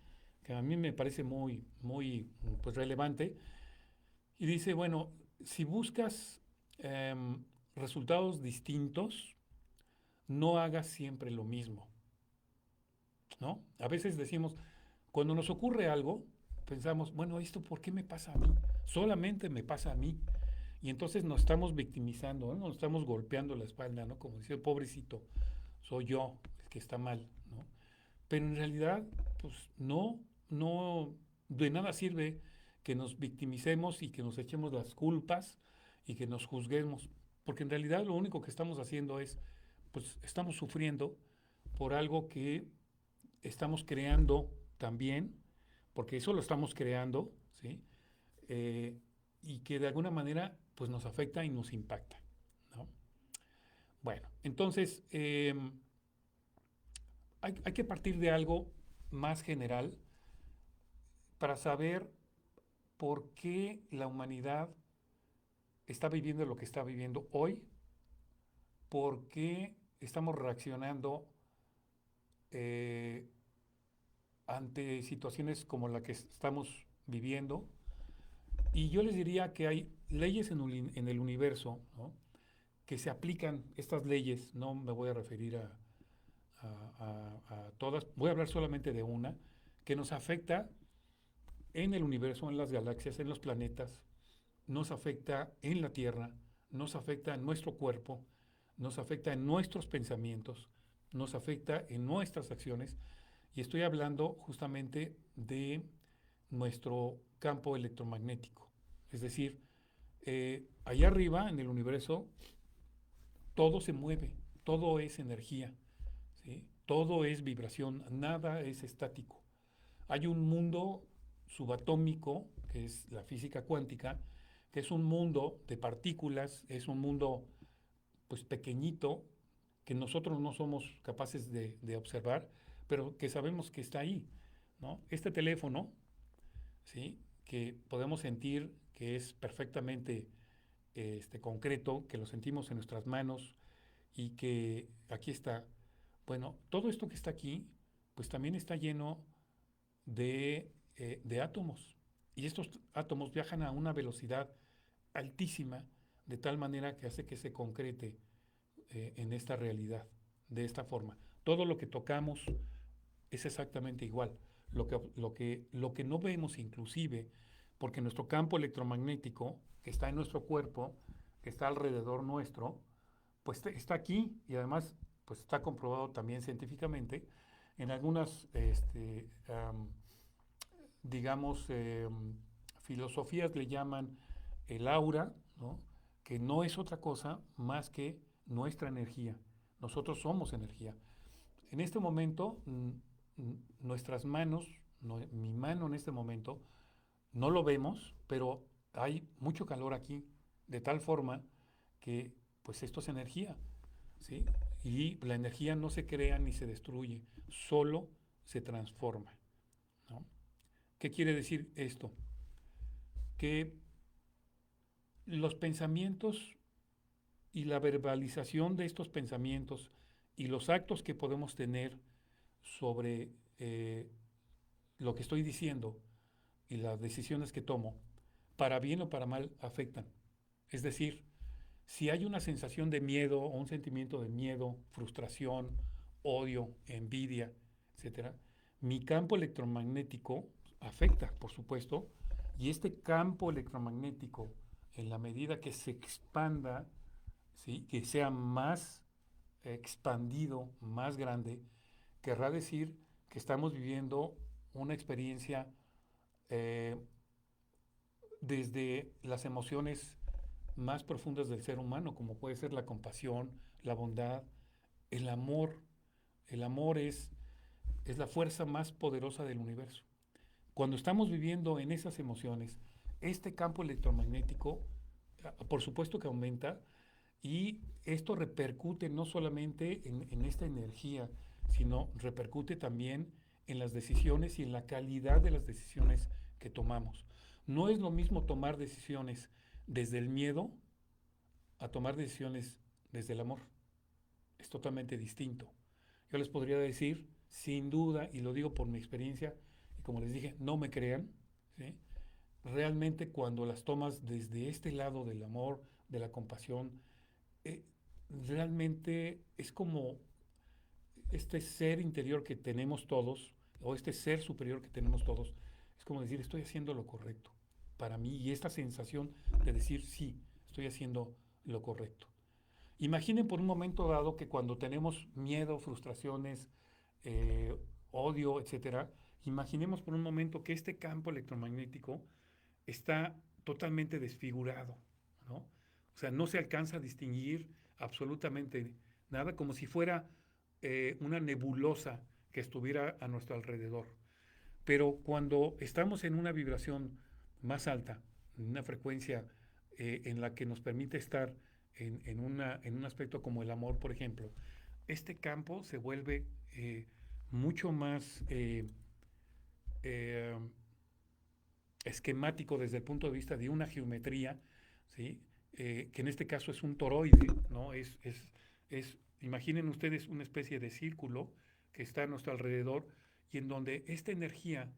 S1: que a mí me parece muy pues, relevante, y dice, bueno, si buscas resultados distintos, no hagas siempre lo mismo, ¿no? A veces decimos, cuando nos ocurre algo, pensamos, bueno, ¿esto por qué me pasa a mí? Solamente me pasa a mí. Y entonces nos estamos victimizando, ¿no? Nos estamos golpeando la espalda, ¿no? Como decía, pobrecito, soy yo el que está mal, ¿no? Pero en realidad, pues no, de nada sirve que nos victimicemos y que nos echemos las culpas y que nos juzguemos, porque en realidad lo único que estamos haciendo es, pues estamos sufriendo por algo que estamos creando también, porque eso lo estamos creando, ¿sí? Eh, y que de alguna manera pues nos afecta y nos impacta, ¿no? Bueno, entonces hay que partir de algo más general para saber por qué la humanidad está viviendo lo que está viviendo hoy, por qué estamos reaccionando eh, ante situaciones como la que estamos viviendo. Y yo les diría que hay leyes en el universo, ¿no? Que se aplican estas leyes, no me voy a referir a todas, voy a hablar solamente de una, que nos afecta en el universo, en las galaxias, en los planetas, nos afecta en la Tierra, nos afecta en nuestro cuerpo, nos afecta en nuestros pensamientos, nos afecta en nuestras acciones, y estoy hablando justamente de nuestro campo electromagnético. Es decir, allá arriba en el universo todo se mueve, todo es energía, ¿sí? Todo es vibración, nada es estático. Hay un mundo subatómico, que es la física cuántica, que es un mundo de partículas, es un mundo pues pequeñito, que nosotros no somos capaces de observar, pero que sabemos que está ahí, ¿no? Este teléfono, ¿sí? Que podemos sentir que es perfectamente concreto, que lo sentimos en nuestras manos y que aquí está. Bueno, todo esto que está aquí, pues también está lleno de átomos. Y estos átomos viajan a una velocidad altísima, de tal manera que hace que se concrete en esta realidad, de esta forma. Todo lo que tocamos es exactamente igual. Lo que no vemos inclusive, porque nuestro campo electromagnético, que está en nuestro cuerpo, que está alrededor nuestro, pues está aquí y además pues está comprobado también científicamente en algunas, digamos, filosofías le llaman el aura, ¿no? Que no es otra cosa más que nuestra energía. Nosotros somos energía. En este momento, nuestras manos, mi mano en este momento, no lo vemos, pero hay mucho calor aquí, de tal forma que pues esto es energía, ¿sí? Y la energía no se crea ni se destruye, solo se transforma, ¿no? ¿Qué quiere decir esto? Que los pensamientos y la verbalización de estos pensamientos y los actos que podemos tener sobre lo que estoy diciendo y las decisiones que tomo, para bien o para mal, afectan. Es decir, si hay una sensación de miedo o un sentimiento de miedo, frustración, odio, envidia, etcétera, mi campo electromagnético afecta, por supuesto, y este campo electromagnético, en la medida que se expanda, ¿sí? Que sea más expandido, más grande, querrá decir que estamos viviendo una experiencia eh, desde las emociones más profundas del ser humano, como puede ser la compasión, la bondad, el amor. El amor es la fuerza más poderosa del universo. Cuando estamos viviendo en esas emociones, este campo electromagnético, por supuesto que aumenta y esto repercute no solamente en esta energía, sino repercute también en las decisiones y en la calidad de las decisiones que tomamos. No es lo mismo tomar decisiones desde el miedo a tomar decisiones desde el amor. Es totalmente distinto. Yo les podría decir, sin duda, y lo digo por mi experiencia, y como les dije, no me crean, ¿sí? Realmente cuando las tomas desde este lado del amor, de la compasión, eh, realmente es como este ser interior que tenemos todos, o este ser superior que tenemos todos, es como decir, estoy haciendo lo correcto para mí, y esta sensación de decir, sí, estoy haciendo lo correcto. Imaginen por un momento dado que cuando tenemos miedo, frustraciones, eh, odio, etcétera, imaginemos por un momento que este campo electromagnético está totalmente desfigurado, ¿no? O sea, no se alcanza a distinguir absolutamente nada, como si fuera una nebulosa que estuviera a nuestro alrededor. Pero cuando estamos en una vibración más alta, en una frecuencia en la que nos permite estar en un aspecto como el amor, por ejemplo, este campo se vuelve mucho más eh, esquemático desde el punto de vista de una geometría, ¿sí? Que en este caso es un toroide, ¿no? Imaginen ustedes una especie de círculo que está a nuestro alrededor y en donde esta energía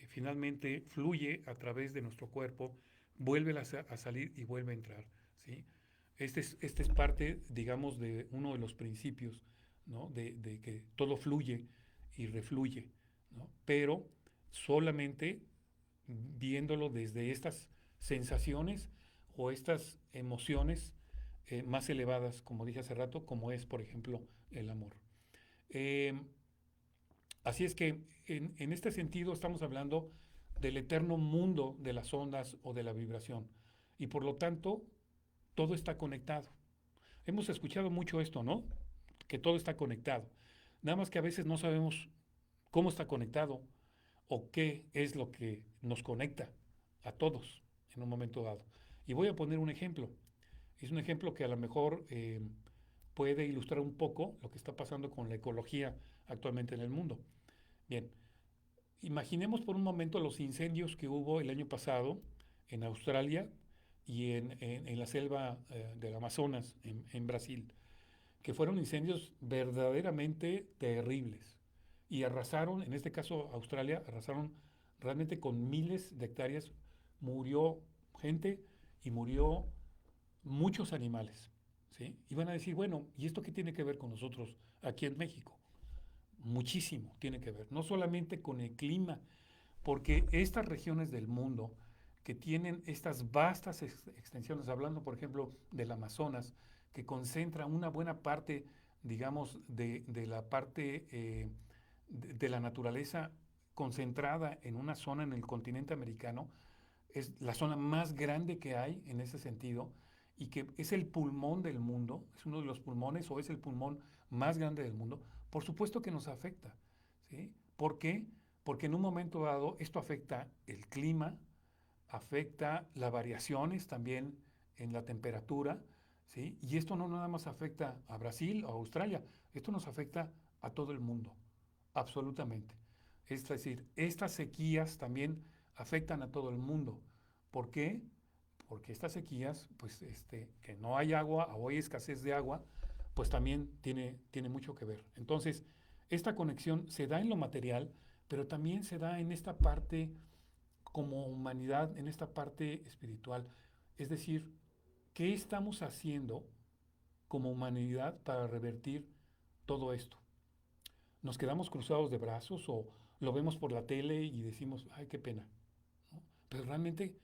S1: finalmente fluye a través de nuestro cuerpo, vuelve a salir y vuelve a entrar, ¿sí? Este es parte, digamos, de uno de los principios, ¿no? De que todo fluye y refluye, ¿no? Pero solamente viéndolo desde estas sensaciones o estas emociones más elevadas, como dije hace rato, como es, por ejemplo, el amor. Eh, Así es que en este sentido estamos hablando del eterno mundo de las ondas o de la vibración. Y por lo tanto, todo está conectado. Hemos escuchado mucho esto, ¿no? Que todo está conectado. Nada más que a veces no sabemos cómo está conectado o qué es lo que nos conecta a todos en un momento dado. Y voy a poner un ejemplo. Es un ejemplo que a lo mejor puede ilustrar un poco lo que está pasando con la ecología actualmente en el mundo. Bien, imaginemos por un momento los incendios que hubo el año pasado en Australia y en la selva del Amazonas, en Brasil, que fueron incendios verdaderamente terribles y arrasaron, en este caso Australia, arrasaron realmente con miles de hectáreas, murió gente y murió muchos animales, ¿sí? Y van a decir, bueno, ¿y esto qué tiene que ver con nosotros aquí en México? Muchísimo tiene que ver, no solamente con el clima, porque estas regiones del mundo que tienen estas vastas extensiones, hablando por ejemplo del Amazonas, que concentra una buena parte, digamos, de la parte de la naturaleza concentrada en una zona en el continente americano, es la zona más grande que hay en ese sentido y que es el pulmón del mundo, es uno de los pulmones o es el pulmón más grande del mundo, por supuesto que nos afecta, ¿sí? ¿Por qué? Porque en un momento dado esto afecta el clima, afecta las variaciones también en la temperatura, ¿sí? Y esto no nada más afecta a Brasil o a Australia, esto nos afecta a todo el mundo, absolutamente. Es decir, estas sequías también afectan a todo el mundo. ¿Por qué? Porque estas sequías, pues que no hay agua o hay escasez de agua, pues también tiene mucho que ver. Entonces, esta conexión se da en lo material, pero también se da en esta parte como humanidad, en esta parte espiritual. Es decir, ¿qué estamos haciendo como humanidad para revertir todo esto? ¿Nos quedamos cruzados de brazos o lo vemos por la tele y decimos, ay, qué pena? ¿No? Pero realmente,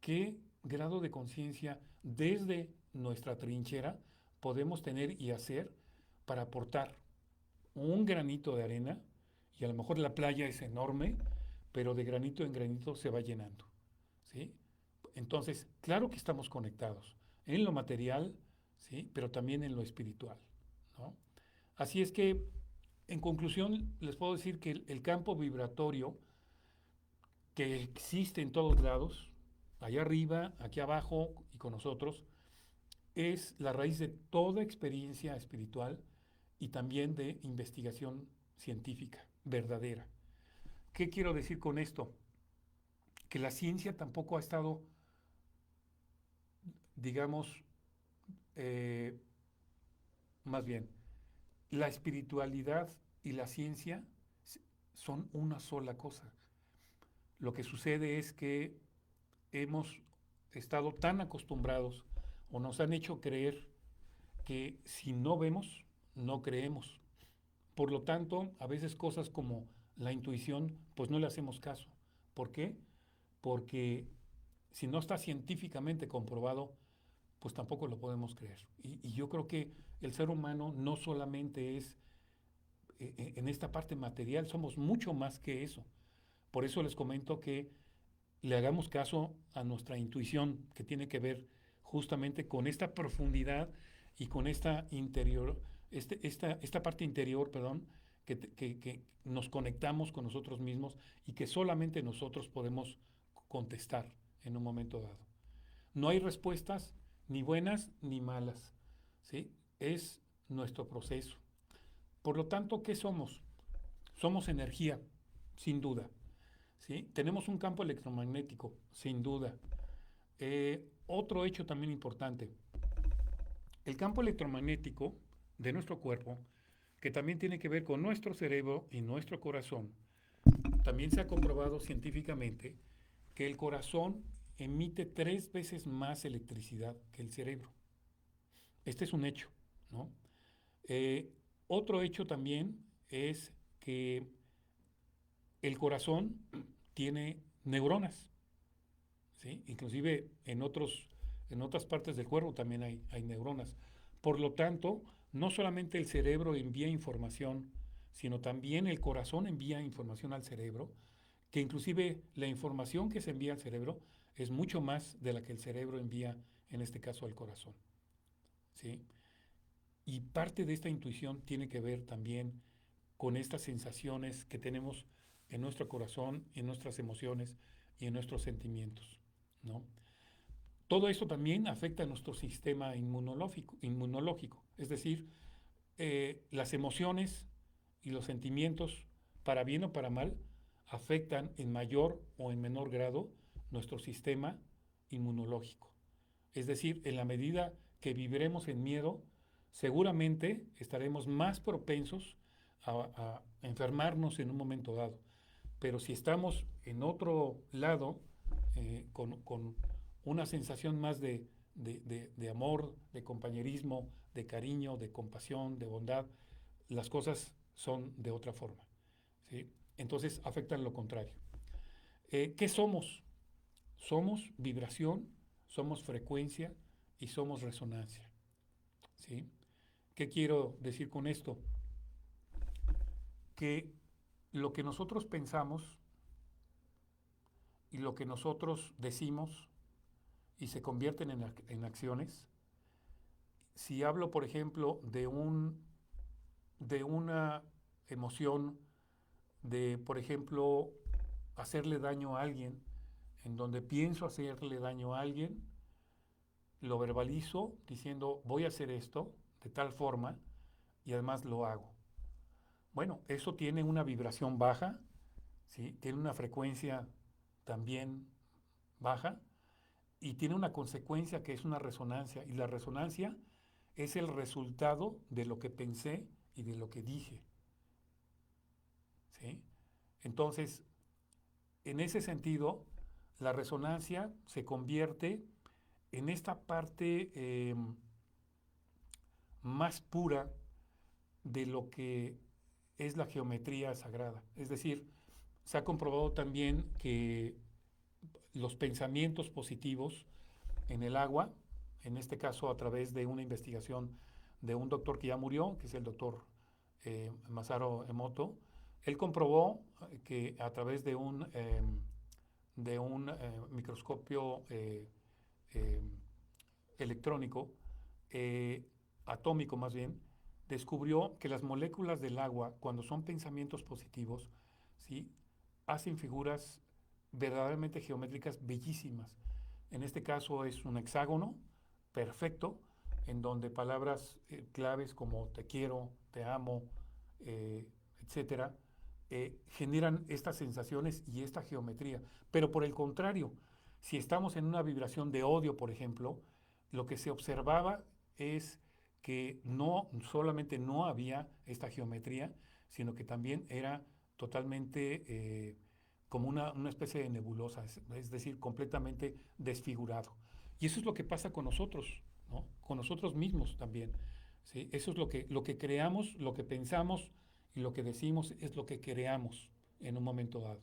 S1: ¿qué grado de conciencia desde nuestra trinchera podemos tener y hacer para aportar un granito de arena? Y a lo mejor la playa es enorme, pero de granito en granito se va llenando, ¿sí? Entonces, claro que estamos conectados en lo material, ¿sí? Pero también en lo espiritual, ¿no? Así es que, en conclusión, les puedo decir que el campo vibratorio que existe en todos lados, allá arriba, aquí abajo y con nosotros, es la raíz de toda experiencia espiritual y también de investigación científica verdadera. ¿Qué quiero decir con esto? Que la ciencia tampoco ha estado, digamos, eh, más bien, la espiritualidad y la ciencia son una sola cosa. Lo que sucede es que hemos estado tan acostumbrados o nos han hecho creer que si no vemos, no creemos. Por lo tanto, a veces cosas como la intuición, pues no le hacemos caso. ¿Por qué? Porque si no está científicamente comprobado, pues tampoco lo podemos creer. Y yo creo que el ser humano no solamente es en esta parte material, somos mucho más que eso. Por eso les comento que le hagamos caso a nuestra intuición, que tiene que ver justamente con esta profundidad y con esta interior, esta parte interior, perdón, que nos conectamos con nosotros mismos y que solamente nosotros podemos contestar en un momento dado. No hay respuestas ni buenas ni malas, ¿sí? Es nuestro proceso. Por lo tanto, ¿qué somos? Somos energía, sin duda, ¿sí? Tenemos un campo electromagnético, sin duda. Otro hecho también importante, el campo electromagnético de nuestro cuerpo, que también tiene que ver con nuestro cerebro y nuestro corazón, también se ha comprobado científicamente que el corazón emite 3 veces más electricidad que el cerebro. Este es un hecho, ¿no? Eh, Otro hecho también es que el corazón tiene neuronas, ¿sí? Inclusive en otras partes del cuerpo también hay neuronas. Por lo tanto, no solamente el cerebro envía información, sino también el corazón envía información al cerebro, que inclusive la información que se envía al cerebro es mucho más de la que el cerebro envía, en este caso al corazón, ¿sí? Y parte de esta intuición tiene que ver también con estas sensaciones que tenemos en nuestro corazón, en nuestras emociones y en nuestros sentimientos, ¿no? Todo esto también afecta a nuestro sistema inmunológico, es decir, las emociones y los sentimientos, para bien o para mal, afectan en mayor o en menor grado nuestro sistema inmunológico. Es decir, en la medida que viviremos en miedo, seguramente estaremos más propensos a enfermarnos en un momento dado. Pero si estamos en otro lado, con una sensación más de amor, de compañerismo, de cariño, de compasión, de bondad, las cosas son de otra forma, ¿sí? Entonces afectan lo contrario. ¿Qué somos? Somos vibración, somos frecuencia y somos resonancia, ¿sí? ¿Qué quiero decir con esto? Que lo que nosotros pensamos y lo que nosotros decimos y se convierten en acciones. Si hablo, por ejemplo, de una emoción de, por ejemplo, hacerle daño a alguien, en donde pienso hacerle daño a alguien, lo verbalizo diciendo voy a hacer esto de tal forma y además lo hago. Bueno, eso tiene una vibración baja, ¿sí? Tiene una frecuencia también baja y tiene una consecuencia que es una resonancia. Y la resonancia es el resultado de lo que pensé y de lo que dije, ¿sí? Entonces, en ese sentido, la resonancia se convierte en esta parte más pura de lo que es la geometría sagrada. Es decir, se ha comprobado también que los pensamientos positivos en el agua, en este caso a través de una investigación de un doctor que ya murió, que es el doctor Masaru Emoto, él comprobó que a través de un microscopio eh, electrónico, atómico más bien, descubrió que las moléculas del agua, cuando son pensamientos positivos, ¿sí? Hacen figuras verdaderamente geométricas bellísimas. En este caso es un hexágono perfecto, en donde palabras claves como te quiero, te amo, etcétera, generan estas sensaciones y esta geometría. Pero por el contrario, si estamos en una vibración de odio, por ejemplo, lo que se observaba es que no solamente no había esta geometría, sino que también era totalmente como una especie de nebulosa, es decir, completamente desfigurado. Y eso es lo que pasa con nosotros, ¿no? Con nosotros mismos también, ¿sí? Eso es lo que creamos, lo que pensamos y lo que decimos es lo que creamos en un momento dado.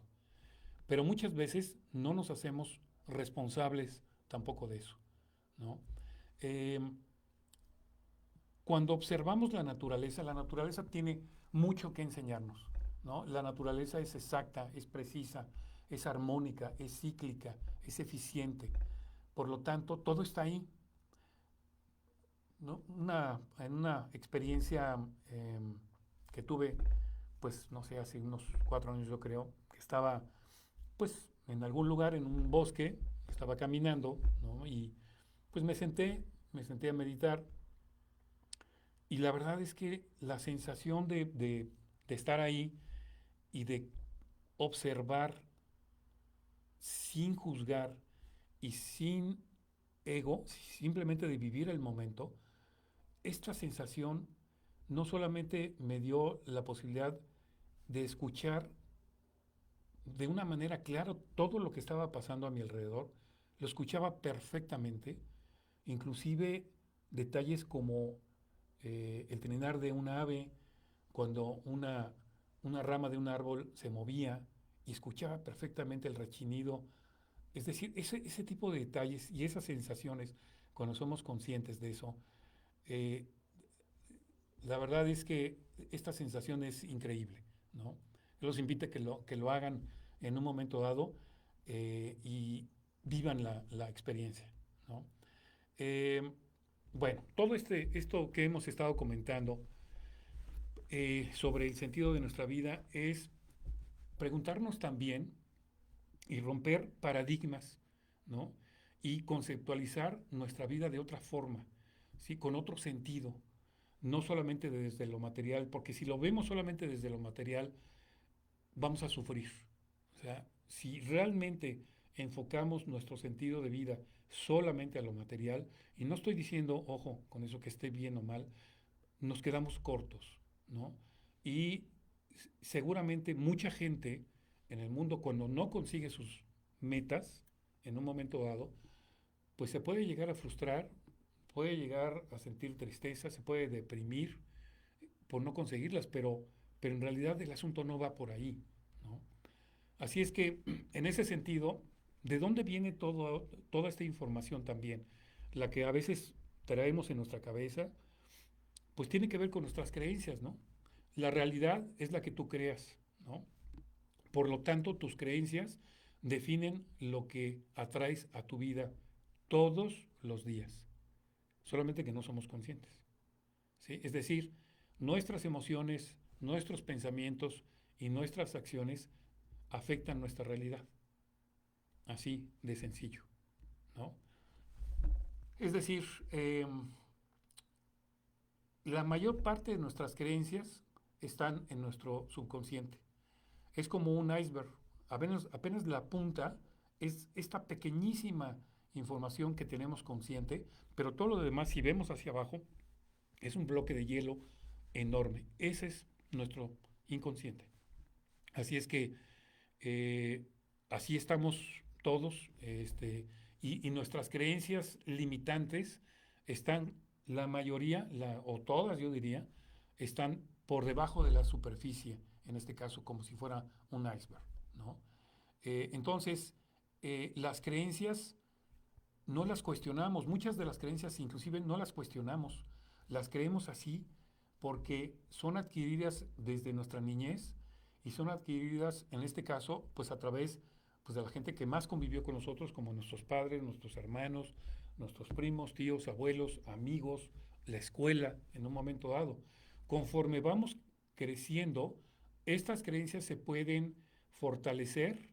S1: Pero muchas veces no nos hacemos responsables tampoco de eso, ¿no? Eh, Cuando observamos la naturaleza tiene mucho que enseñarnos, ¿no? La naturaleza es exacta, es precisa, es armónica, es cíclica, es eficiente. Por lo tanto, todo está ahí, ¿no? En una experiencia que tuve, pues, no sé, hace unos 4 años yo creo, que estaba, pues, en algún lugar, en un bosque, estaba caminando, ¿no? Y pues me senté a meditar. Y la verdad es que la sensación de estar ahí y de observar sin juzgar y sin ego, simplemente de vivir el momento, esta sensación no solamente me dio la posibilidad de escuchar de una manera clara todo lo que estaba pasando a mi alrededor, lo escuchaba perfectamente, inclusive detalles como el trinar de un ave, cuando una rama de un árbol se movía y escuchaba perfectamente el rechinido. Es decir, ese tipo de detalles y esas sensaciones, cuando somos conscientes de eso, eh, la verdad es que esta sensación es increíble, ¿no? Yo los invito a que lo hagan en un momento dado y vivan la experiencia, ¿no? Eh, bueno, todo esto que hemos estado comentando sobre el sentido de nuestra vida es preguntarnos también y romper paradigmas, ¿no? Y conceptualizar nuestra vida de otra forma, ¿sí? Con otro sentido, no solamente desde lo material, porque si lo vemos solamente desde lo material, vamos a sufrir. O sea, si realmente enfocamos nuestro sentido de vida solamente a lo material, y no estoy diciendo, ojo, con eso que esté bien o mal, nos quedamos cortos, ¿no? Y seguramente mucha gente en el mundo cuando no consigue sus metas en un momento dado, pues se puede llegar a frustrar, puede llegar a sentir tristeza, se puede deprimir por no conseguirlas, pero en realidad el asunto no va por ahí, ¿no? Así es que en ese sentido, ¿de dónde viene toda esta información también? La que a veces traemos en nuestra cabeza, pues tiene que ver con nuestras creencias, ¿no? La realidad es la que tú creas, ¿no? Por lo tanto, tus creencias definen lo que atraes a tu vida todos los días, solamente que no somos conscientes, ¿sí? Es decir, nuestras emociones, nuestros pensamientos y nuestras acciones afectan nuestra realidad, así de sencillo, ¿no? Es decir, la mayor parte de nuestras creencias están en nuestro subconsciente. Es como un iceberg. Apenas la punta es esta pequeñísima información que tenemos consciente, pero todo lo demás, si vemos hacia abajo, es un bloque de hielo enorme. Ese es nuestro inconsciente. Así es que eh, así estamos todos, y nuestras creencias limitantes están, la mayoría, o todas yo diría, están por debajo de la superficie, en este caso como si fuera un iceberg, ¿no? Entonces, las creencias no las cuestionamos, muchas de las creencias inclusive no las cuestionamos, las creemos así porque son adquiridas desde nuestra niñez y son adquiridas en este caso pues a través pues, de la gente que más convivió con nosotros, como nuestros padres, nuestros hermanos, nuestros primos, tíos, abuelos, amigos, la escuela en un momento dado. Conforme vamos creciendo, estas creencias se pueden fortalecer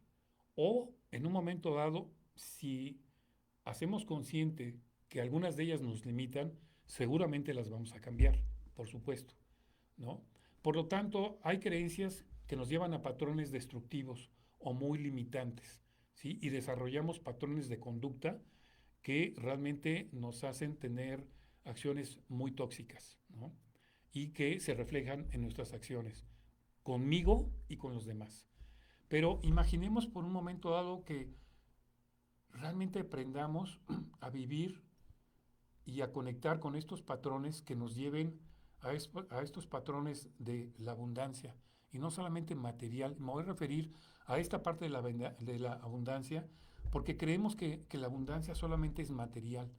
S1: o en un momento dado, si hacemos consciente que algunas de ellas nos limitan, seguramente las vamos a cambiar, por supuesto, ¿no? Por lo tanto, hay creencias que nos llevan a patrones destructivos o muy limitantes, ¿sí? Y desarrollamos patrones de conducta que realmente nos hacen tener acciones muy tóxicas, ¿no? Y que se reflejan en nuestras acciones, conmigo y con los demás. Pero imaginemos por un momento dado que realmente aprendamos a vivir y a conectar con estos patrones que nos lleven a estos patrones de la abundancia. Y no solamente material, me voy a referir a esta parte de la abundancia, porque creemos que la abundancia solamente es material.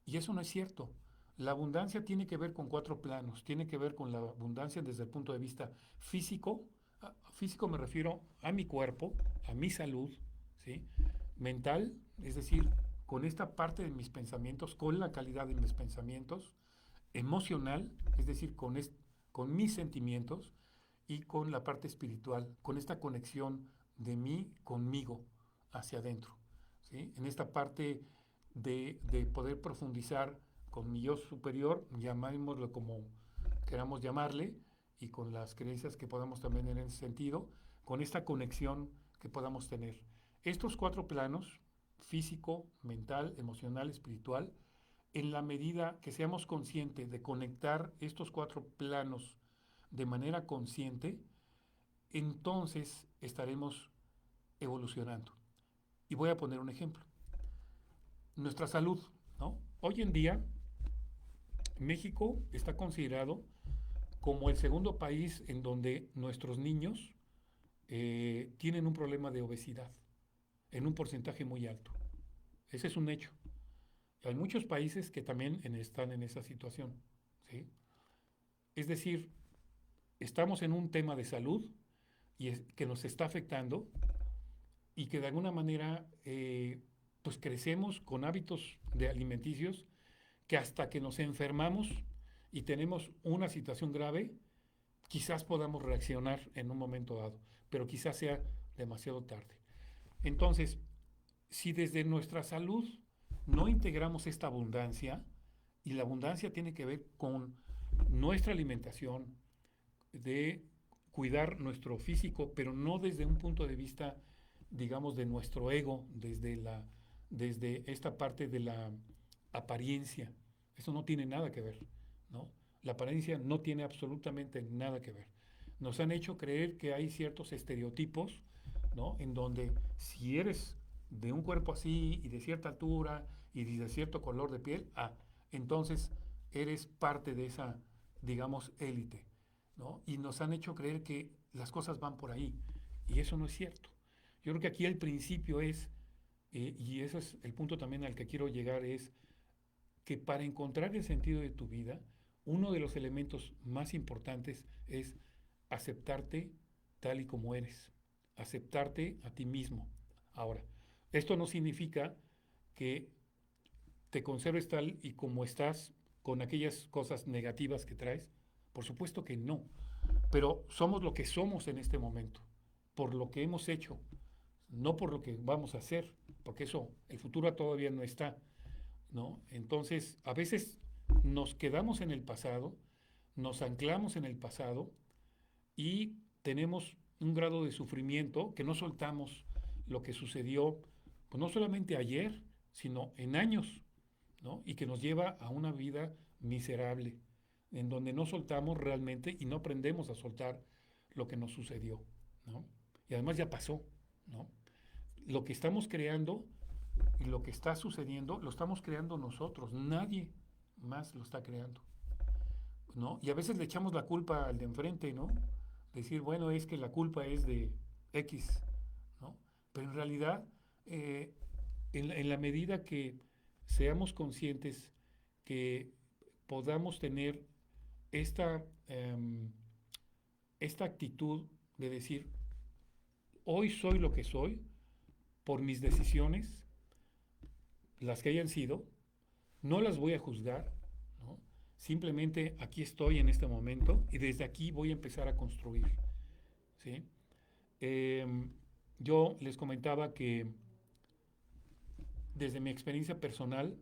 S1: Y eso no es cierto. La abundancia tiene que ver con cuatro planos. Tiene que ver con la abundancia desde el punto de vista físico. Físico me refiero a mi cuerpo, a mi salud, ¿sí? Mental, es decir, con esta parte de mis pensamientos, con la calidad de mis pensamientos, emocional, es decir, con mis sentimientos y con la parte espiritual, con esta conexión de mí conmigo hacia adentro, ¿sí? En esta parte de poder profundizar con mi yo superior, llamémoslo como queramos llamarle, y con las creencias que podamos también en ese sentido, con esta conexión que podamos tener. Estos cuatro planos, físico, mental, emocional, espiritual, en la medida que seamos conscientes de conectar estos cuatro planos de manera consciente, entonces estaremos evolucionando. Y voy a poner un ejemplo. Nuestra salud, ¿no? Hoy en día, México está considerado como el segundo país en donde nuestros niños tienen un problema de obesidad en un porcentaje muy alto. Ese es un hecho. Hay muchos países que también están en esa situación, ¿sí? Es decir, estamos en un tema de salud que nos está afectando y que de alguna manera pues crecemos con hábitos de alimenticios que hasta que nos enfermamos y tenemos una situación grave, quizás podamos reaccionar en un momento dado. pero quizás sea demasiado tarde. Entonces, si desde nuestra salud no integramos esta abundancia, y la abundancia tiene que ver con nuestra alimentación, de cuidar nuestro físico, pero no desde un punto de vista, digamos, de nuestro ego, desde esta parte de la apariencia. Eso no tiene nada que ver, ¿no? La apariencia no tiene absolutamente nada que ver. Nos han hecho creer que hay ciertos estereotipos, ¿no? En donde si eres de un cuerpo así y de cierta altura y de cierto color de piel, entonces eres parte de esa, digamos, élite, ¿no? Y nos han hecho creer que las cosas van por ahí, y eso no es cierto. Yo creo que aquí el principio es, y ese es el punto también al que quiero llegar, es que para encontrar el sentido de tu vida, uno de los elementos más importantes es aceptarte tal y como eres, aceptarte a ti mismo. Ahora, esto no significa que te conserves tal y como estás con aquellas cosas negativas que traes. Por supuesto que no, pero somos lo que somos en este momento, por lo que hemos hecho, no por lo que vamos a hacer, porque eso, el futuro todavía no está, ¿no? Entonces, a veces nos quedamos en el pasado, nos anclamos en el pasado y tenemos un grado de sufrimiento que no soltamos lo que sucedió, pues no solamente ayer, sino en años, ¿no? Y que nos lleva a una vida miserable, en donde no soltamos realmente y no aprendemos a soltar lo que nos sucedió, ¿no? Y además ya pasó, ¿no? Lo que estamos creando y lo que está sucediendo lo estamos creando nosotros, nadie más lo está creando, ¿no? Y a veces le echamos la culpa al de enfrente, ¿no? Decir, bueno, es que la culpa es de X, ¿no? Pero en realidad, eh, en la medida que seamos conscientes que podamos tener esta, esta actitud de decir, hoy soy lo que soy por mis decisiones, las que hayan sido, no las voy a juzgar, ¿no? Simplemente aquí estoy en este momento y desde aquí voy a empezar a construir, ¿sí? Eh, yo les comentaba que desde mi experiencia personal,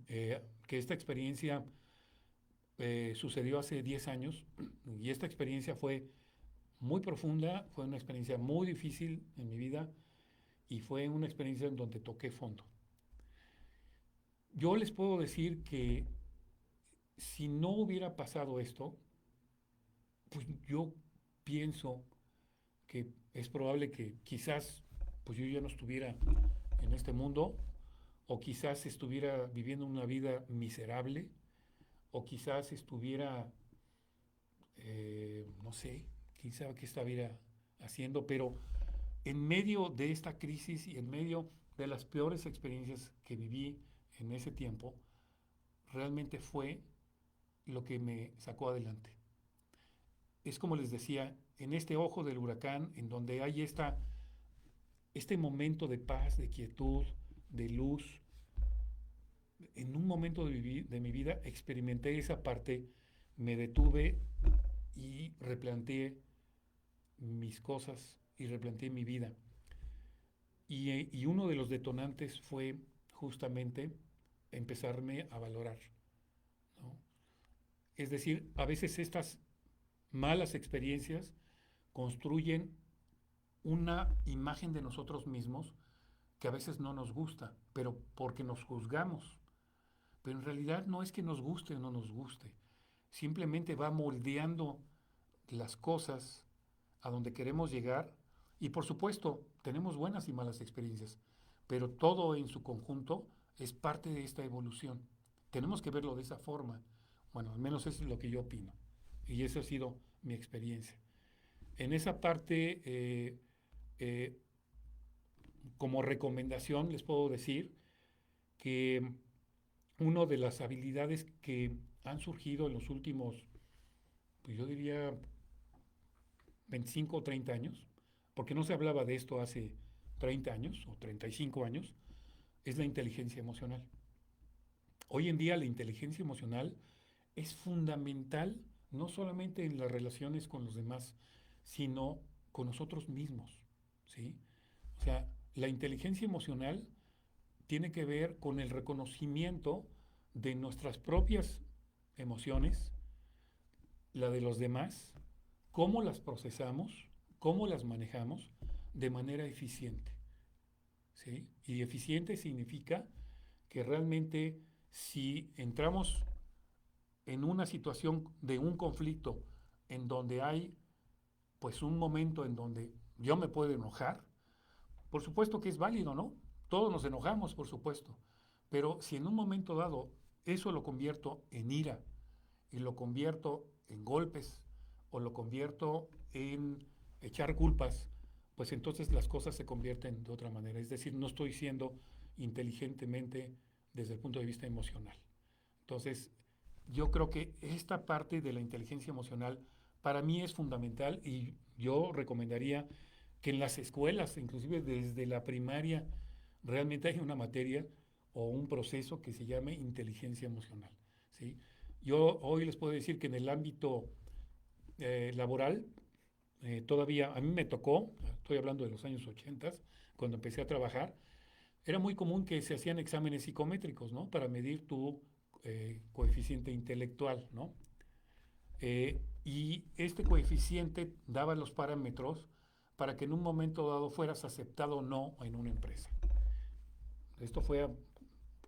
S1: que esta experiencia sucedió hace 10 años y esta experiencia fue muy profunda, fue una experiencia muy difícil en mi vida y fue una experiencia en donde toqué fondo. Yo les puedo decir que si no hubiera pasado esto, pues yo pienso que es probable que quizás pues yo ya no estuviera en este mundo o quizás estuviera viviendo una vida miserable o quizás estuviera, no sé, quién sabe qué estuviera haciendo, pero en medio de esta crisis y en medio de las peores experiencias que viví en ese tiempo, realmente fue lo que me sacó adelante. Es como les decía, en este ojo del huracán, en donde hay este momento de paz, de quietud, de luz, en un momento de mi vida experimenté esa parte, me detuve y replanteé mis cosas y replanteé mi vida. Y uno de los detonantes fue justamente empezarme a valorar, ¿no? Es decir, a veces estas malas experiencias construyen una imagen de nosotros mismos que a veces no nos gusta, pero porque nos juzgamos. Pero en realidad no es que nos guste o no nos guste, simplemente va moldeando las cosas a donde queremos llegar y por supuesto tenemos buenas y malas experiencias, pero todo en su conjunto es parte de esta evolución. Tenemos que verlo de esa forma. Bueno, al menos eso es lo que yo opino y esa ha sido mi experiencia. En esa parte, eh, como recomendación, les puedo decir que una de las habilidades que han surgido en los últimos, pues yo diría 25 o 30 años, porque no se hablaba de esto hace 30 años o 35 años, es la inteligencia emocional. Hoy en día la inteligencia emocional es fundamental no solamente en las relaciones con los demás, sino con nosotros mismos, ¿sí? O sea, la inteligencia emocional tiene que ver con el reconocimiento de nuestras propias emociones, la de los demás, cómo las procesamos, cómo las manejamos de manera eficiente, ¿sí? Y eficiente significa que realmente si entramos en una situación de un conflicto en donde hay pues un momento en donde yo me puedo enojar, por supuesto que es válido, ¿no? Todos nos enojamos, por supuesto, pero si en un momento dado eso lo convierto en ira y lo convierto en golpes o lo convierto en echar culpas, pues entonces las cosas se convierten de otra manera. Es decir, no estoy siendo inteligentemente desde el punto de vista emocional. Entonces, yo creo que esta parte de la inteligencia emocional para mí es fundamental y yo recomendaría que en las escuelas, inclusive desde la primaria, realmente hay una materia o un proceso que se llame inteligencia emocional, ¿sí? Yo hoy les puedo decir que en el ámbito laboral, todavía a mí me tocó, estoy hablando de los años 80, cuando empecé a trabajar, era muy común que se hacían exámenes psicométricos, ¿no? Para medir tu coeficiente intelectual, ¿no? Y este coeficiente daba los parámetros para que en un momento dado fueras aceptado o no en una empresa. Esto fue,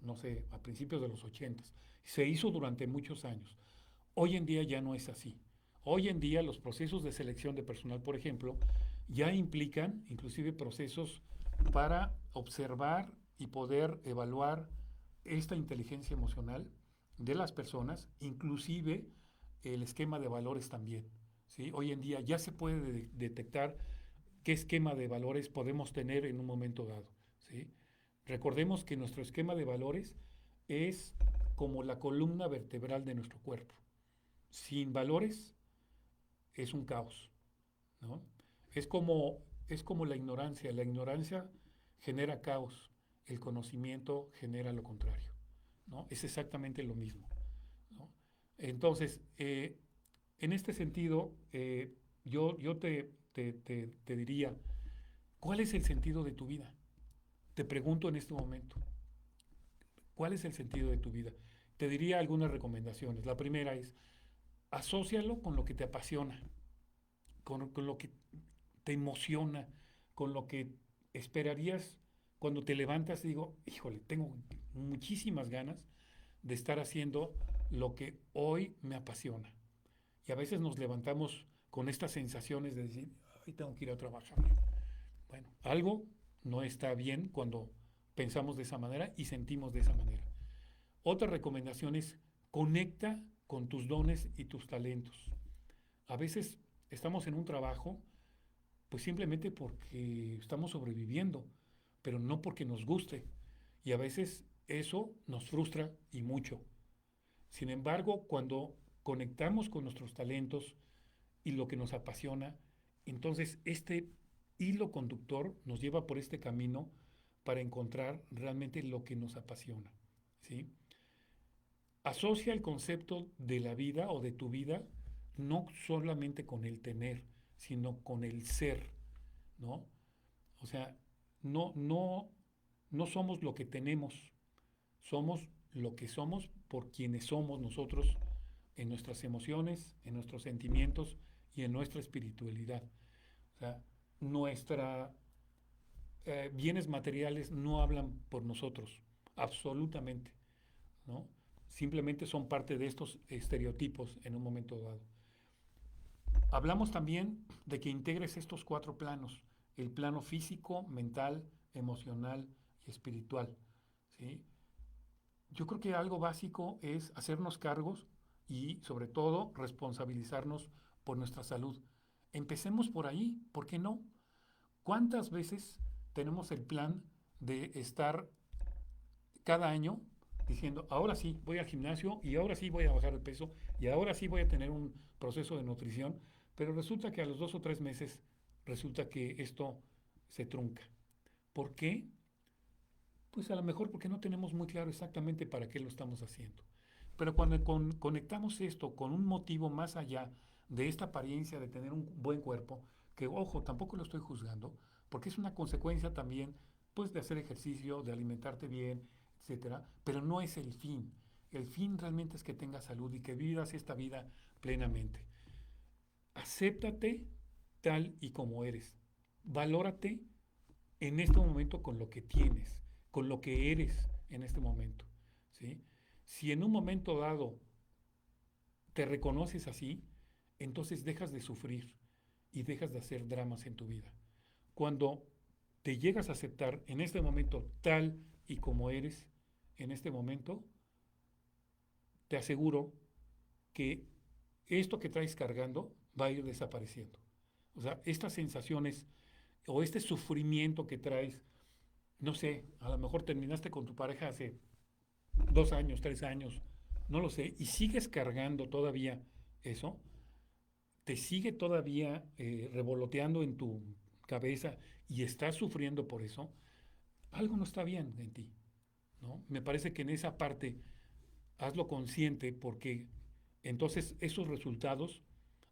S1: no sé, a principios de los 80. Se hizo durante muchos años. Hoy en día ya no es así. Hoy en día los procesos de selección de personal, por ejemplo, ya implican inclusive procesos para observar y poder evaluar esta inteligencia emocional de las personas, inclusive el esquema de valores también, ¿sí? Hoy en día ya se puede detectar qué esquema de valores podemos tener en un momento dado, ¿sí? Recordemos que nuestro esquema de valores es como la columna vertebral de nuestro cuerpo. Sin valores es un caos, ¿no? Es como, es como la ignorancia genera caos, el conocimiento genera lo contrario, ¿no? Es exactamente lo mismo, ¿no? Entonces, en este sentido, yo te diría, ¿cuál es el sentido de tu vida? Te pregunto en este momento, ¿cuál es el sentido de tu vida? Te diría algunas recomendaciones. La primera es, asócialo con lo que te apasiona, con lo que te emociona, con lo que esperarías cuando te levantas y digo, híjole, tengo muchísimas ganas de estar haciendo lo que hoy me apasiona. Y a veces nos levantamos con estas sensaciones de decir, hoy tengo que ir a trabajar. Bueno, algo no está bien cuando pensamos de esa manera y sentimos de esa manera. Otra recomendación es conecta con tus dones y tus talentos. A veces estamos en un trabajo pues simplemente porque estamos sobreviviendo, pero no porque nos guste. Y a veces eso nos frustra y mucho. Sin embargo, cuando conectamos con nuestros talentos y lo que nos apasiona, entonces este hilo conductor nos lleva por este camino para encontrar realmente lo que nos apasiona, ¿sí? Asocia el concepto de la vida o de tu vida no solamente con el tener, sino con el ser, ¿no? O sea, no, no somos lo que tenemos, somos lo que somos por quienes somos nosotros en nuestras emociones, en nuestros sentimientos y en nuestra espiritualidad. O sea, nuestros bienes materiales no hablan por nosotros, absolutamente, ¿no? Simplemente son parte de estos estereotipos en un momento dado. Hablamos también de que integres estos cuatro planos, el plano físico, mental, emocional y espiritual, ¿sí? Yo creo que algo básico es hacernos cargos y sobre todo responsabilizarnos por nuestra salud. Empecemos por ahí, ¿por qué no? ¿Cuántas veces tenemos el plan de estar cada año diciendo, ahora sí voy al gimnasio y ahora sí voy a bajar de peso y ahora sí voy a tener un proceso de nutrición, pero resulta que a los 2 o 3 meses resulta que esto se trunca? ¿Por qué? Pues a lo mejor porque no tenemos muy claro exactamente para qué lo estamos haciendo. Pero cuando conectamos esto con un motivo más allá de esta apariencia de tener un buen cuerpo, que ojo, tampoco lo estoy juzgando, porque es una consecuencia también, pues, de hacer ejercicio, de alimentarte bien, etcétera, pero no es el fin. El fin realmente es que tengas salud y que vivas esta vida plenamente. Acéptate tal y como eres. Valórate en este momento con lo que tienes, con lo que eres en este momento, ¿sí? Si en un momento dado te reconoces así, entonces dejas de sufrir y dejas de hacer dramas en tu vida. Cuando te llegas a aceptar en este momento tal y como eres, en este momento, te aseguro que esto que traes cargando va a ir desapareciendo. O sea, estas sensaciones o este sufrimiento que traes, no sé, a lo mejor terminaste con tu pareja hace 2 años, 3 años, no lo sé, y sigues cargando todavía eso, te sigue todavía revoloteando en tu cabeza y estás sufriendo por eso, algo no está bien en ti, ¿no? Me parece que en esa parte hazlo consciente porque entonces esos resultados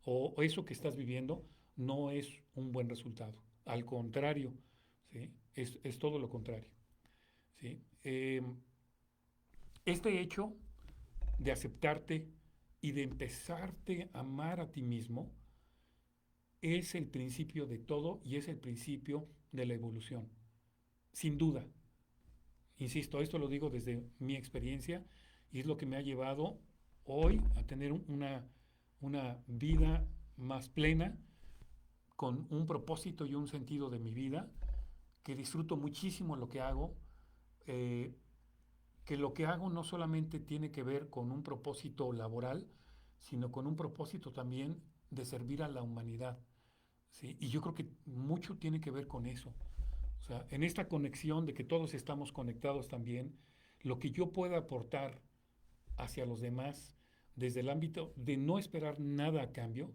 S1: o eso que estás viviendo no es un buen resultado. Al contrario, ¿sí? Es todo lo contrario. ¿Sí? Este hecho de aceptarte y de empezarte a amar a ti mismo es el principio de todo y es el principio de la evolución. Sin duda, insisto, esto lo digo desde mi experiencia y es lo que me ha llevado hoy a tener una vida más plena, con un propósito y un sentido de mi vida, que disfruto muchísimo lo que hago, eh, que lo que hago no solamente tiene que ver con un propósito laboral, sino con un propósito también de servir a la humanidad. ¿Sí? Y yo creo que mucho tiene que ver con eso. O sea, en esta conexión de que todos estamos conectados también, lo que yo pueda aportar hacia los demás desde el ámbito de no esperar nada a cambio,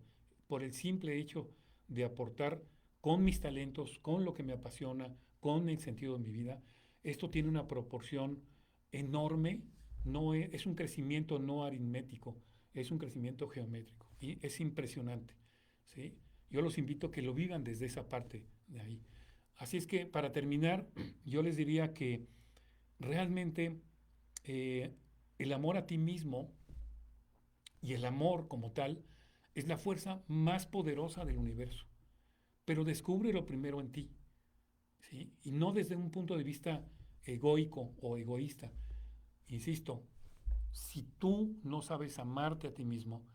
S1: por el simple hecho de aportar con mis talentos, con lo que me apasiona, con el sentido de mi vida, esto tiene una proporción enorme, no es un crecimiento no aritmético, es un crecimiento geométrico y es impresionante, ¿sí? Yo los invito a que lo vivan desde esa parte de ahí. Así es que para terminar, yo les diría que realmente eh, el amor a ti mismo y el amor como tal es la fuerza más poderosa del universo. Pero descúbrelo primero en ti, ¿sí? Y no desde un punto de vista egoico o egoísta. Insisto, si tú no sabes amarte a ti mismo,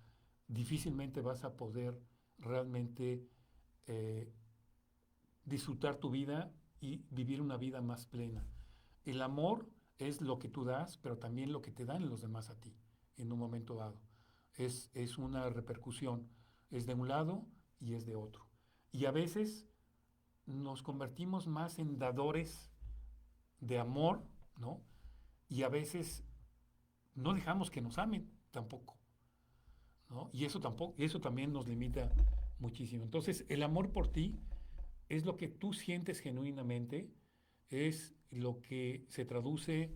S1: difícilmente vas a poder realmente eh, disfrutar tu vida y vivir una vida más plena. El amor es lo que tú das, pero también lo que te dan los demás a ti en un momento dado. Es una repercusión, es de un lado y es de otro. Y a veces nos convertimos más en dadores de amor, ¿no? Y a veces no dejamos que nos amen tampoco, ¿no? Y eso tampoco, eso también nos limita muchísimo. Entonces, el amor por ti es lo que tú sientes genuinamente, es lo que se traduce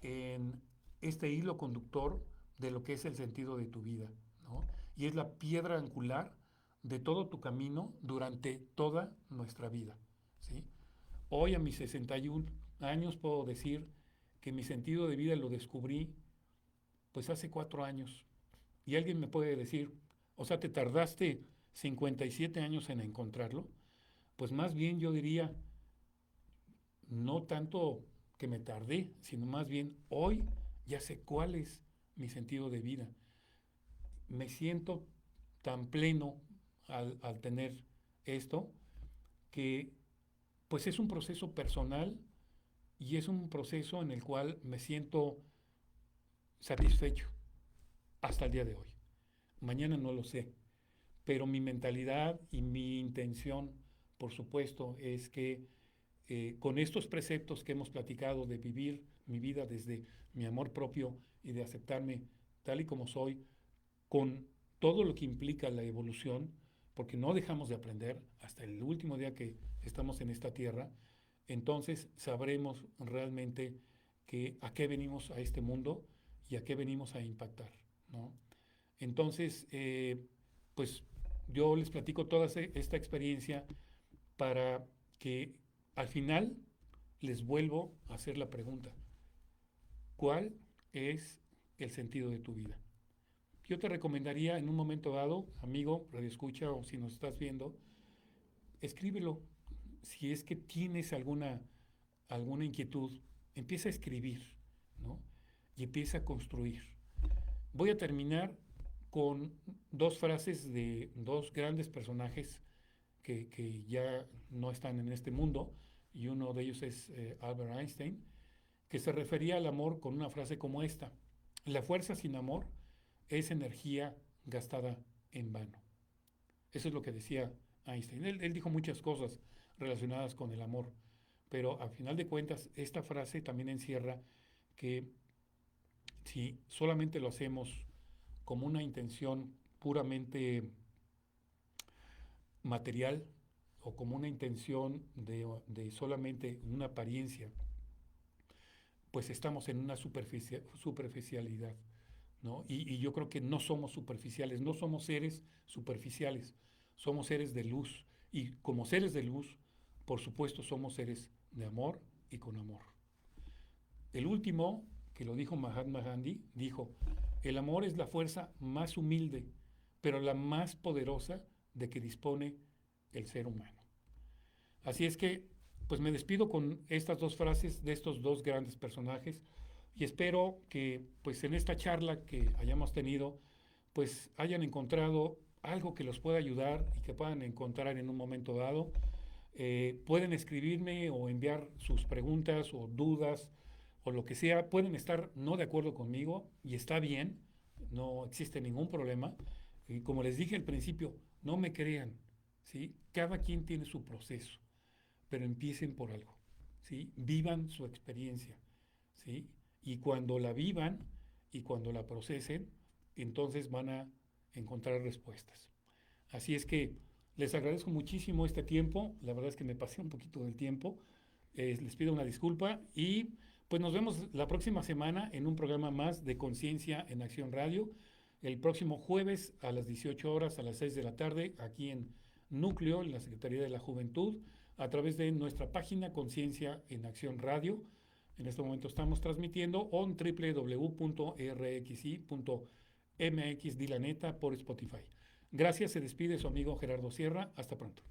S1: en este hilo conductor de lo que es el sentido de tu vida, ¿no? Y es la piedra angular de todo tu camino durante toda nuestra vida, ¿sí? Hoy a mis 61 años puedo decir que mi sentido de vida lo descubrí pues hace 4 años. Y alguien me puede decir, o sea, te tardaste 57 años en encontrarlo. Pues más bien yo diría, no tanto que me tardé, sino más bien hoy ya sé cuál es mi sentido de vida. Me siento tan pleno al tener esto que pues es un proceso personal y es un proceso en el cual me siento satisfecho hasta el día de hoy. Mañana no lo sé, pero mi mentalidad y mi intención, por supuesto, es que con estos preceptos que hemos platicado de vivir mi vida desde mi amor propio y de aceptarme tal y como soy, con todo lo que implica la evolución, porque no dejamos de aprender hasta el último día que estamos en esta tierra, entonces sabremos realmente que a qué venimos a este mundo y a qué venimos a impactar, ¿no? Entonces, pues yo les platico toda esta experiencia para que al final les vuelvo a hacer la pregunta: ¿cuál es el sentido de tu vida? Yo te recomendaría en un momento dado, amigo, radioescucha, o si nos estás viendo, escríbelo. Si es que tienes alguna inquietud, empieza a escribir, ¿no? Y empieza a construir. Voy a terminar con dos frases de dos grandes personajes que ya no están en este mundo, y uno de ellos es Albert Einstein, que se refería al amor con una frase como esta: la fuerza sin amor es energía gastada en vano. Eso es lo que decía Einstein. Él dijo muchas cosas relacionadas con el amor, pero al final de cuentas esta frase también encierra que si solamente lo hacemos como una intención puramente material, o como una intención de solamente una apariencia, pues estamos en una superficialidad, ¿no? Y yo creo que no somos superficiales, no somos seres superficiales, somos seres de luz. Y como seres de luz, por supuesto, somos seres de amor y con amor. El último, que lo dijo Mahatma Gandhi, dijo: el amor es la fuerza más humilde, pero la más poderosa de que dispone el ser humano. Así es que, pues me despido con estas dos frases de estos dos grandes personajes, y espero que, pues en esta charla que hayamos tenido, pues hayan encontrado algo que los pueda ayudar y que puedan encontrar en un momento dado. Pueden escribirme o enviar sus preguntas o dudas o lo que sea. Pueden estar no de acuerdo conmigo y está bien, no existe ningún problema. Y como les dije al principio, no me crean, ¿sí? Cada quien tiene su proceso, pero empiecen por algo, ¿sí? Vivan su experiencia, ¿sí? Y cuando la vivan y cuando la procesen, entonces van a encontrar respuestas. Así es que les agradezco muchísimo este tiempo. La verdad es que me pasé un poquito del tiempo. Les pido una disculpa y pues nos vemos la próxima semana en un programa más de Conciencia en Acción Radio. El próximo jueves a las 18 horas, a las 6 de la tarde, aquí en Núcleo, en la Secretaría de la Juventud, a través de nuestra página Conciencia en Acción Radio. En este momento estamos transmitiendo en www.rxi.mx Dilaneta por Spotify. Gracias, se despide su amigo Gerardo Sierra. Hasta pronto.